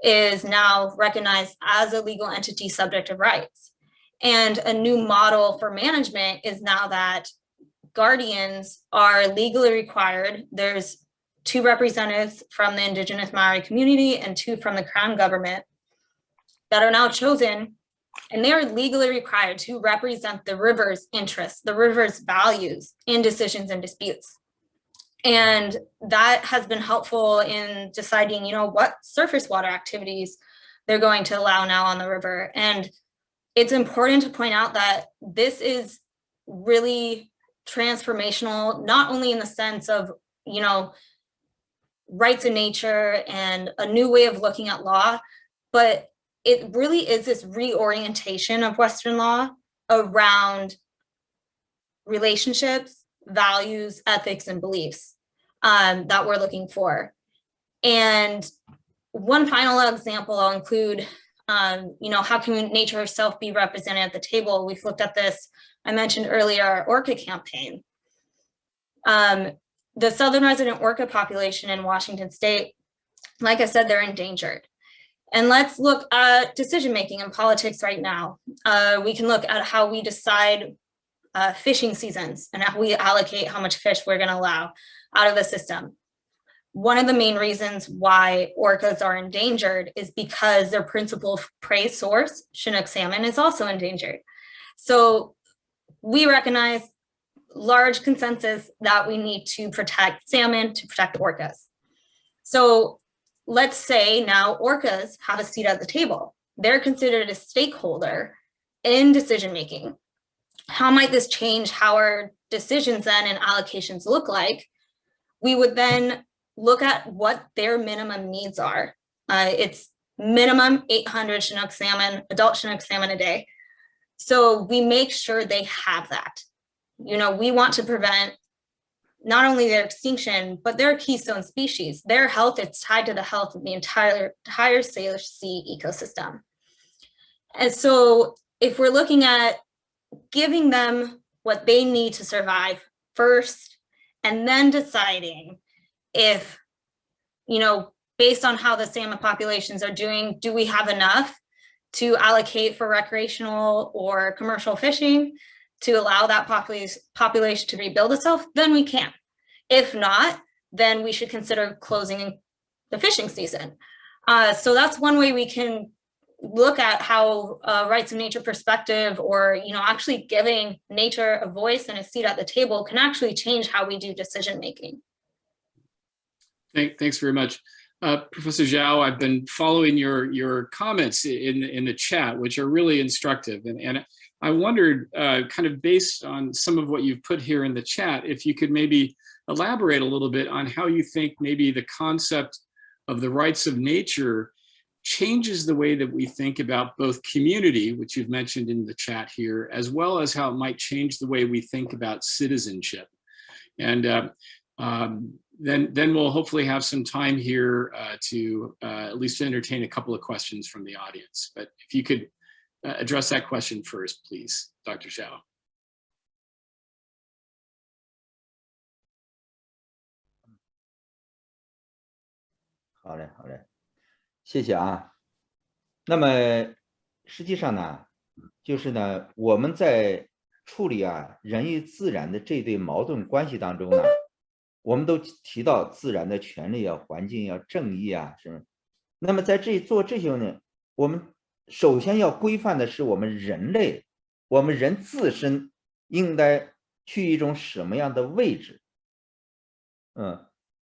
is now recognized as a legal entity subject of rights. And a new model for management is now that guardians are legally required. There's 2 representatives from the Indigenous Maori community and 2 from the Crown government that are now chosen, and they are legally required to represent the river's interests, the river's values in decisions and disputes. And that has been helpful in deciding, what surface water activities they're going to allow now on the river. And it's important to point out that this is really transformational, not only in the sense of, rights in nature and a new way of looking at law, but it really is this reorientation of Western law around relationships, values, ethics, and beliefs that we're looking for. And one final example I'll include, how can nature herself be represented at the table? We've looked at this, I mentioned earlier, our orca campaign. The southern resident orca population in Washington state, like I said, they're endangered. And let's look at decision-making in politics right now. We can look at how we decide fishing seasons and how we allocate how much fish we're gonna allow out of the system. One of the main reasons why orcas are endangered is because their principal prey source, Chinook salmon, is also endangered. So we recognize large consensus that we need to protect salmon, to protect orcas. So let's say now orcas have a seat at the table. They're considered a stakeholder in decision-making. How might this change how our decisions then and allocations look like? We would then look at what their minimum needs are. It's minimum 800 Chinook salmon, adult Chinook salmon a day. So we make sure they have that. We want to prevent not only their extinction, but their keystone species. Their health is tied to the health of the entire Salish Sea ecosystem. And so if we're looking at giving them what they need to survive first, and then deciding if, based on how the salmon populations are doing, do we have enough to allocate for recreational or commercial fishing to allow that population to rebuild itself? Then we can. If not, then we should consider closing the fishing season. So that's one way we can look at how rights of nature perspective, or actually giving nature a voice and a seat at the table, can actually change how we do decision making. Thanks very much. Professor Zhao, I've been following your comments in the chat, which are really instructive. And I wondered, kind of based on some of what you've put here in the chat, if you could maybe elaborate a little bit on how you think maybe the concept of the rights of nature changes the way that we think about both community, which you've mentioned in the chat here, as well as how it might change the way we think about citizenship. And then we'll hopefully have some time here to at least entertain a couple of questions from the audience. But if you could address that question first, please, Dr. Zhao.好嘞，好嘞，谢谢啊。那么实际上呢，就是呢，我们在处理人与自然的这对矛盾关系当中呢，我们都提到自然的权利环境正义什么。那么在做这些呢，我们首先要规范的是我们人类，我们人自身应该去一种什么样的位置。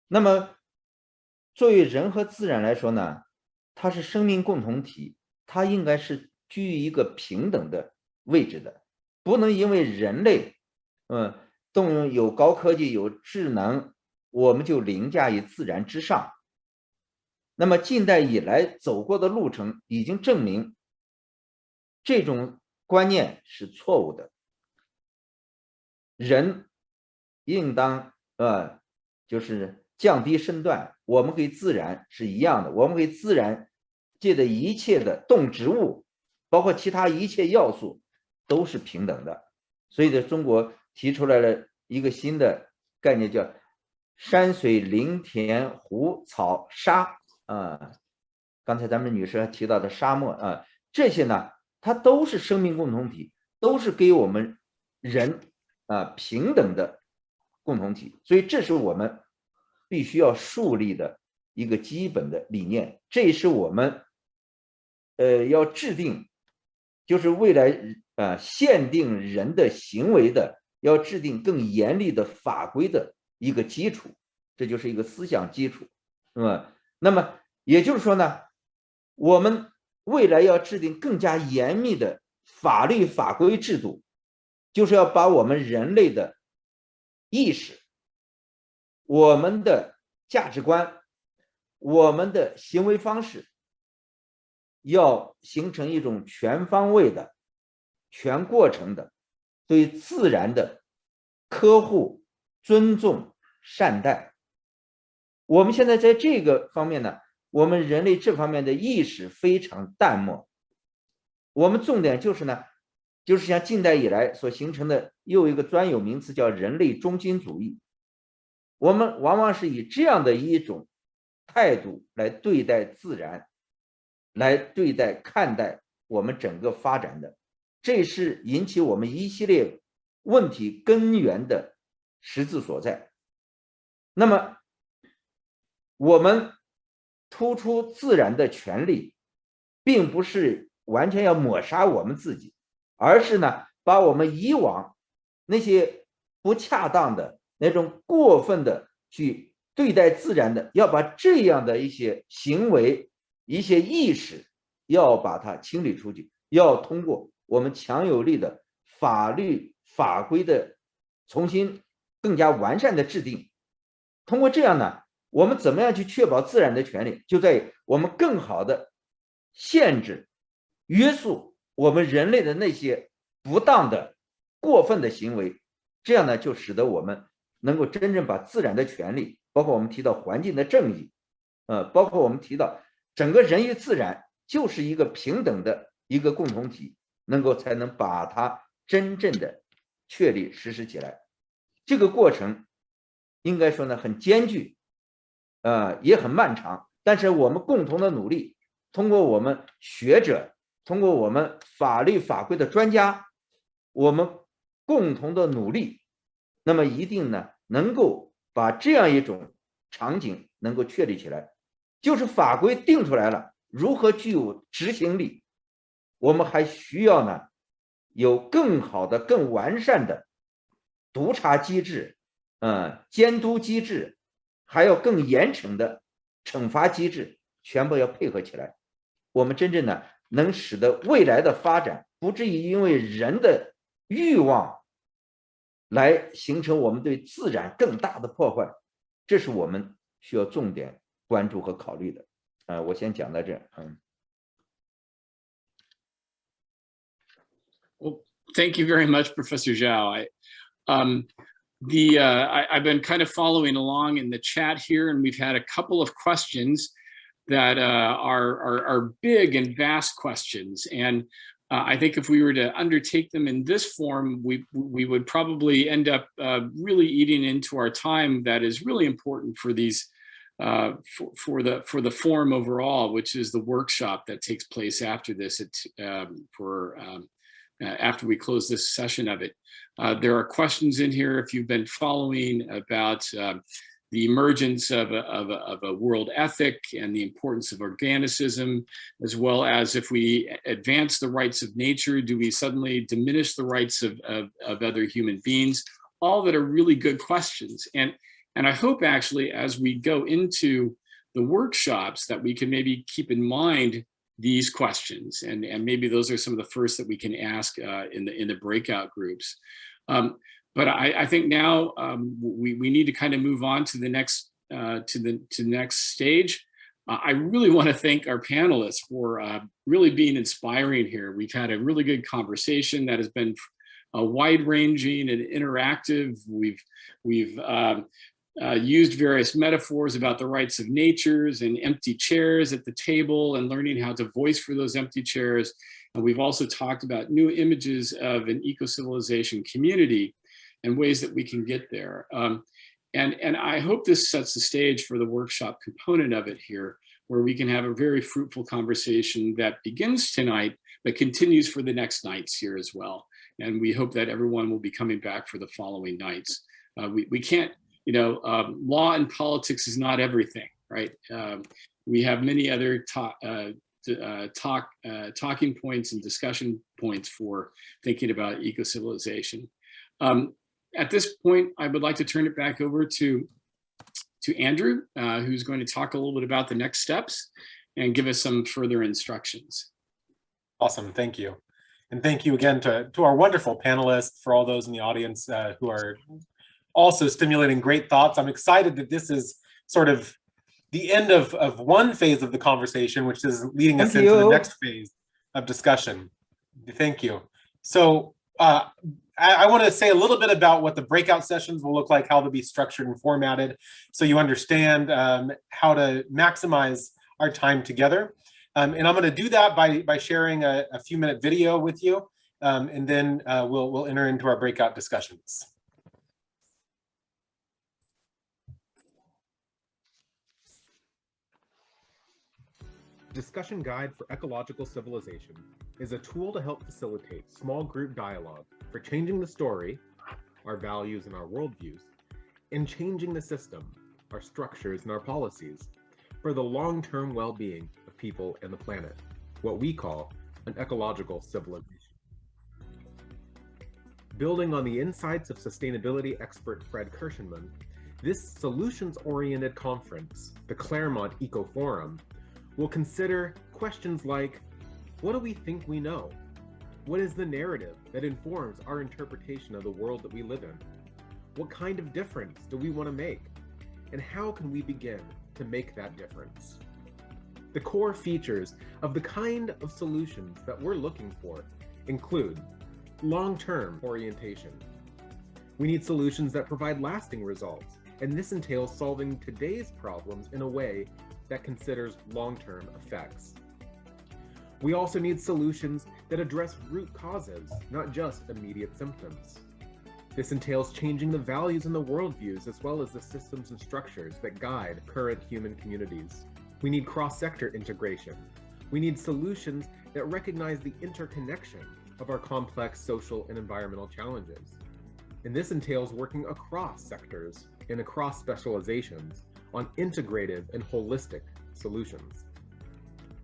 那么作为人和自然来说呢，它是生命共同体，它应该是居于一个平等的位置的，不能因为人类动用有高科技有智能，我们就凌驾于自然之上。那么近代以来走过的路程已经证明这种观念是错误的。人应当就是降低身段，我们跟自然是一样的，我们跟自然界的一切的动植物，包括其他一切要素都是平等的。所以呢，中国提出来了一个新的概念，叫山水林田湖草沙刚才咱们女士提到的沙漠啊，这些呢，它都是生命共同体，都是给我们人平等的共同体，所以这是我们必须要树立的一个基本的理念，这也是我们要制定，就是未来限定人的行为的，要制定更严厉的法规的一个基础，这就是一个思想基础，那么也就是说呢，我们未来要制定更加严密的法律法规制度，就是要把我们人类的意识、我们的价值观、我们的行为方式，要形成一种全方位的、全过程的对自然的呵护、尊重、善待。我们现在在这个方面呢，我们人类这方面的意识非常淡漠。我们重点就是呢，就是像近代以来所形成的又一个专有名词叫人类中心主义。我们往往是以这样的一种态度来对待自然，来对待看待我们整个发展的，这是引起我们一系列问题根源的实质所在。那么我们突出自然的权利，并不是完全要抹杀我们自己，而是呢，把我们以往那些不恰当的那种过分的去对待自然的，要把这样的一些行为、一些意识，要把它清理出去，要通过我们强有力的法律法规的重新更加完善的制定。通过这样呢，我们怎么样去确保自然的权利，就在于我们更好的限制、约束我们人类的那些不当的、过分的行为，这样呢，就使得我们能够真正把自然的权利，包括我们提到环境的正义，包括我们提到整个人与自然就是一个平等的一个共同体，才能把它真正的确立实施起来。这个过程应该说呢很艰巨，也很漫长，但是我们共同的努力，通过我们学者，通过我们法律法规的专家，我们共同的努力，那么一定呢能够把这样一种场景能够确立起来。就是法规定出来了，如何具有执行力，我们还需要呢有更好的、更完善的督查机制、监督机制，还有更严惩的惩罚机制，全部要配合起来。我们真正呢能使得未来的发展不至于因为人的欲望来形成我们对自然更大的破坏，这是我们需要重点关注和考虑的。我先讲到这。Well, thank you very much, Professor Zhao. I've been kind of following along in the chat here, and we've had a couple of questions that are big and vast questions. And I think if we were to undertake them in this form, we would probably end up really eating into our time that is really important for these for the forum overall, which is the workshop that takes place after this after we close this session of it. There are questions in here, if you've been following, about the emergence of a world ethic and the importance of organicism, as well as if we advance the rights of nature, do we suddenly diminish the rights of other human beings? All that are really good questions. And I hope actually as we go into the workshops that we can maybe keep in mind these questions, and maybe those are some of the first that we can ask in the breakout groups. But I think now we need to kind of move on to the next stage. I really want to thank our panelists for really being inspiring here. We've had a really good conversation that has been wide-ranging and interactive. We've used various metaphors about the rights of natures and empty chairs at the table and learning how to voice for those empty chairs. And we've also talked about new images of an eco-civilization community and ways that we can get there. And I hope this sets the stage for the workshop component of it here, where we can have a very fruitful conversation that begins tonight, but continues for the next nights here as well. And we hope that everyone will be coming back for the following nights. We can't, law and politics is not everything, right? We have many other talking points and discussion points for thinking about eco-civilization. At this point, I would like to turn it back over to Andrew, who's going to talk a little bit about the next steps and give us some further instructions. Awesome, thank you. And thank you again to our wonderful panelists, for all those in the audience who are also stimulating great thoughts. I'm excited that this is sort of the end of one phase of the conversation, which is leading us into the next phase of discussion. Thank you. So I want to say a little bit about what the breakout sessions will look like, how they'll be structured and formatted, so you understand how to maximize our time together. And I'm going to do that by sharing a few-minute video with you, and then we'll enter into our breakout discussions. Discussion Guide for Ecological Civilization is a tool to help facilitate small group dialogue for changing the story, our values and our worldviews, and changing the system, our structures and our policies, for the long-term well-being of people and the planet, what we call an ecological civilization. Building on the insights of sustainability expert Fred Kirschenman, this solutions-oriented conference, the Claremont Eco Forum, will consider questions like, what do we think we know? What is the narrative that informs our interpretation of the world that we live in? What kind of difference do we want to make? And how can we begin to make that difference? The core features of the kind of solutions that we're looking for include long-term orientation. We need solutions that provide lasting results, and this entails solving today's problems in a way that considers long-term effects. We also need solutions that address root causes, not just immediate symptoms. This entails changing the values and the worldviews, as well as the systems and structures that guide current human communities. We need cross-sector integration. We need solutions that recognize the interconnection of our complex social and environmental challenges. And this entails working across sectors and across specializations on integrative and holistic solutions.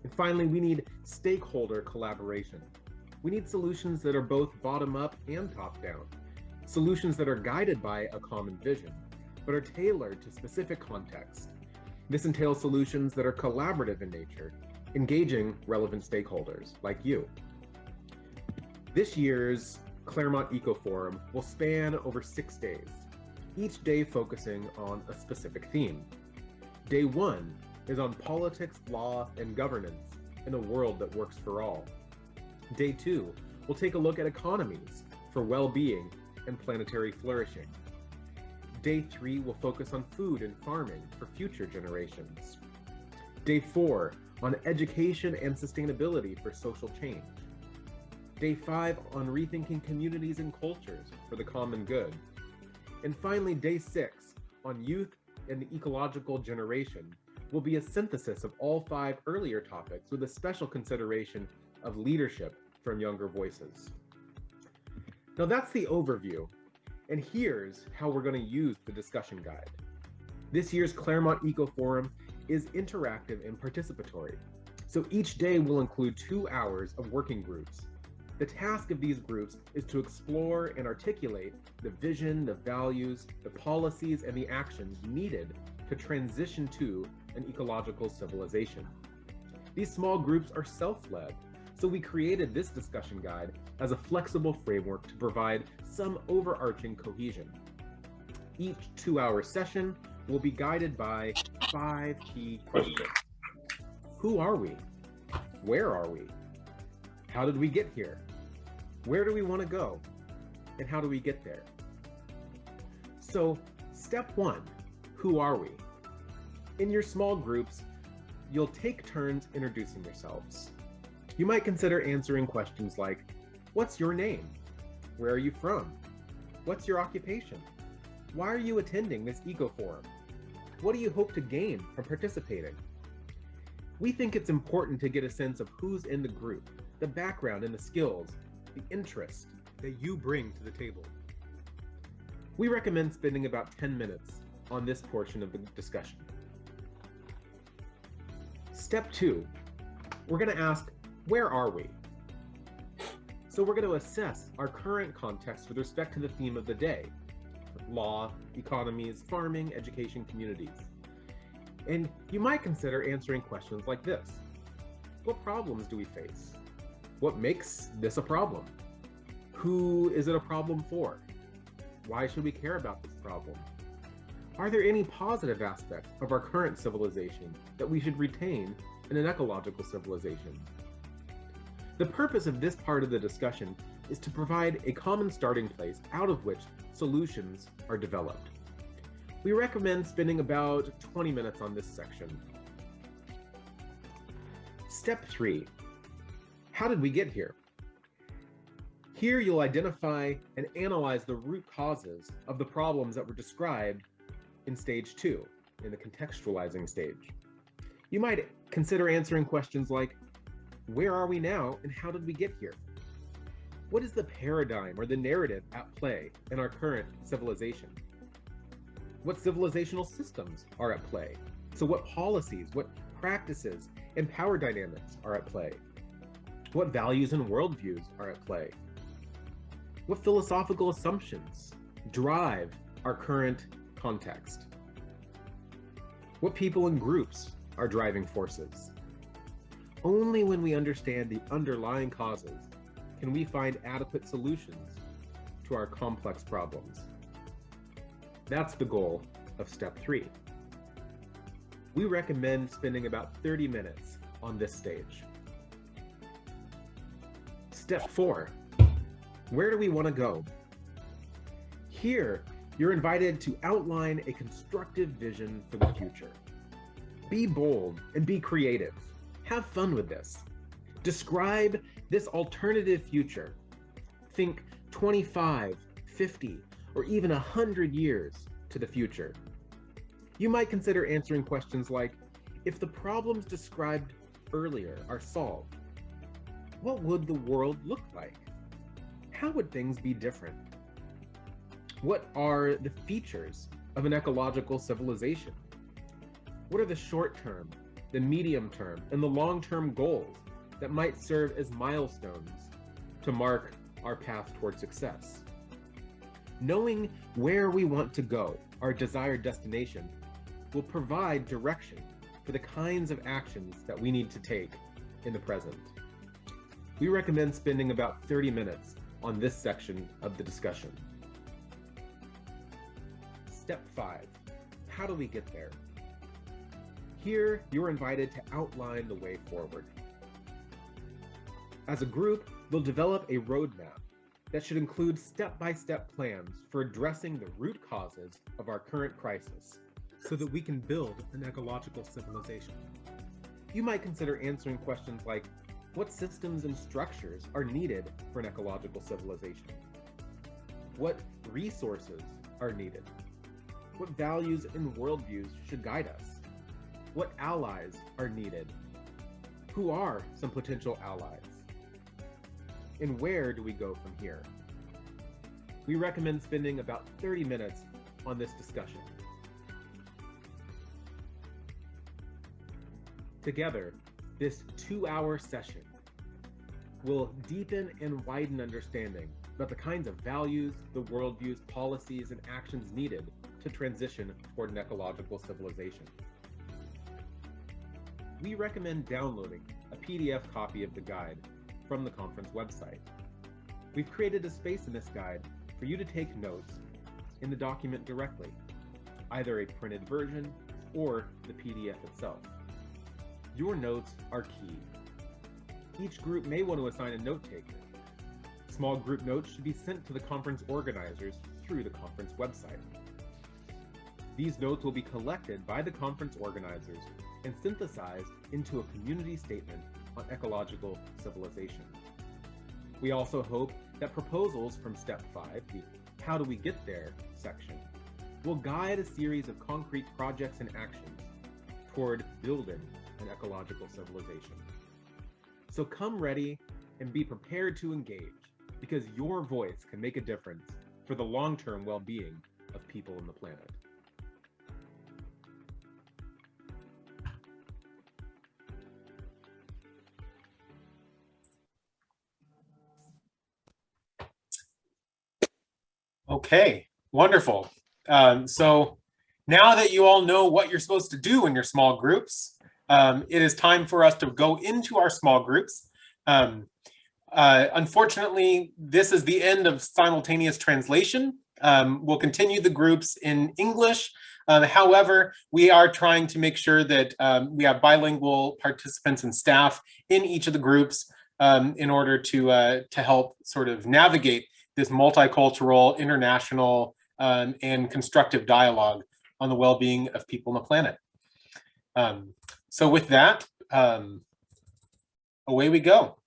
And finally, we need stakeholder collaboration. We need solutions that are both bottom-up and top-down, solutions that are guided by a common vision, but are tailored to specific context. This entails solutions that are collaborative in nature, engaging relevant stakeholders like you. This year's Claremont Eco Forum will span over 6 days, each day focusing on a specific theme. Day 1 is on politics, law, and governance in a world that works for all. Day 2 will take a look at economies for well-being and planetary flourishing. Day 3 will focus on food and farming for future generations. Day 4 on education and sustainability for social change. Day 5 on rethinking communities and cultures for the common good. And finally, Day 6 on youth and the ecological generation will be a synthesis of all 5 earlier topics with a special consideration of leadership from younger voices. Now that's the overview, and here's how we're going to use the discussion guide. This year's Claremont Eco Forum is interactive and participatory, so each day will include 2 hours of working groups. The task of these groups is to explore and articulate the vision, the values, the policies, and the actions needed to transition to an ecological civilization. These small groups are self-led, so we created this discussion guide as a flexible framework to provide some overarching cohesion. Each 2-hour session will be guided by 5 key questions. Who are we? Where are we? How did we get here? Where do we want to go? And how do we get there? So, step 1, who are we? In your small groups, you'll take turns introducing yourselves. You might consider answering questions like, what's your name? Where are you from? What's your occupation? Why are you attending this Eco Forum? What do you hope to gain from participating? We think it's important to get a sense of who's in the group, the background and the skills, the interest that you bring to the table. We recommend spending about 10 minutes on this portion of the discussion. Step 2, we're going to ask, where are we? So we're going to assess our current context with respect to the theme of the day: law, economies, farming, education, communities. And you might consider answering questions like this: what problems do we face? What makes this a problem? Who is it a problem for? Why should we care about this problem? Are there any positive aspects of our current civilization that we should retain in an ecological civilization? The purpose of this part of the discussion is to provide a common starting place out of which solutions are developed. We recommend spending about 20 minutes on this section. Step 3, how did we get here? Here you'll identify and analyze the root causes of the problems that were described in stage 2, in the contextualizing stage. You might consider answering questions like, where are we now and how did we get here? What is the paradigm or the narrative at play in our current civilization? What civilizational systems are at play? So what policies, what practices, and power dynamics are at play? What values and worldviews are at play? What philosophical assumptions drive our current context? What people and groups are driving forces? Only when we understand the underlying causes can we find adequate solutions to our complex problems. That's the goal of step 3. We recommend spending about 30 minutes on this stage. Step 4, where do we want to go? Here, you're invited to outline a constructive vision for the future. Be bold and be creative. Have fun with this. Describe this alternative future. Think 25, 50, or even 100 years to the future. You might consider answering questions like, if the problems described earlier are solved, what would the world look like? How would things be different? What are the features of an ecological civilization? What are the short-term, the medium-term, and the long-term goals that might serve as milestones to mark our path toward success? Knowing where we want to go, our desired destination, will provide direction for the kinds of actions that we need to take in the present. We recommend spending about 30 minutes on this section of the discussion. Step 5, how do we get there? Here, you're invited to outline the way forward. As a group, we'll develop a roadmap that should include step-by-step plans for addressing the root causes of our current crisis so that we can build an ecological civilization. You might consider answering questions like, what systems and structures are needed for an ecological civilization? What resources are needed? What values and worldviews should guide us? What allies are needed? Who are some potential allies? And where do we go from here? We recommend spending about 30 minutes on this discussion. Together, this 2-hour session will deepen and widen understanding about the kinds of values, the worldviews, policies, and actions needed to transition toward an ecological civilization. We recommend downloading a PDF copy of the guide from the conference website. We've created a space in this guide for you to take notes in the document directly, either a printed version or the PDF itself. Your notes are key. Each group may want to assign a note taker. Small group notes should be sent to the conference organizers through the conference website. These notes will be collected by the conference organizers and synthesized into a community statement on ecological civilization. We also hope that proposals from Step 5, the How Do We Get There section, will guide a series of concrete projects and actions toward building and ecological civilization. So come ready and be prepared to engage, because your voice can make a difference for the long-term well-being of people on the planet. Okay, wonderful. So now that you all know what you're supposed to do in your small groups, it is time for us to go into our small groups. Unfortunately, this is the end of simultaneous translation. We'll continue the groups in English. However, we are trying to make sure that we have bilingual participants and staff in each of the groups in order to help sort of navigate this multicultural, international, and constructive dialogue on the well-being of people on the planet. So with that, away we go.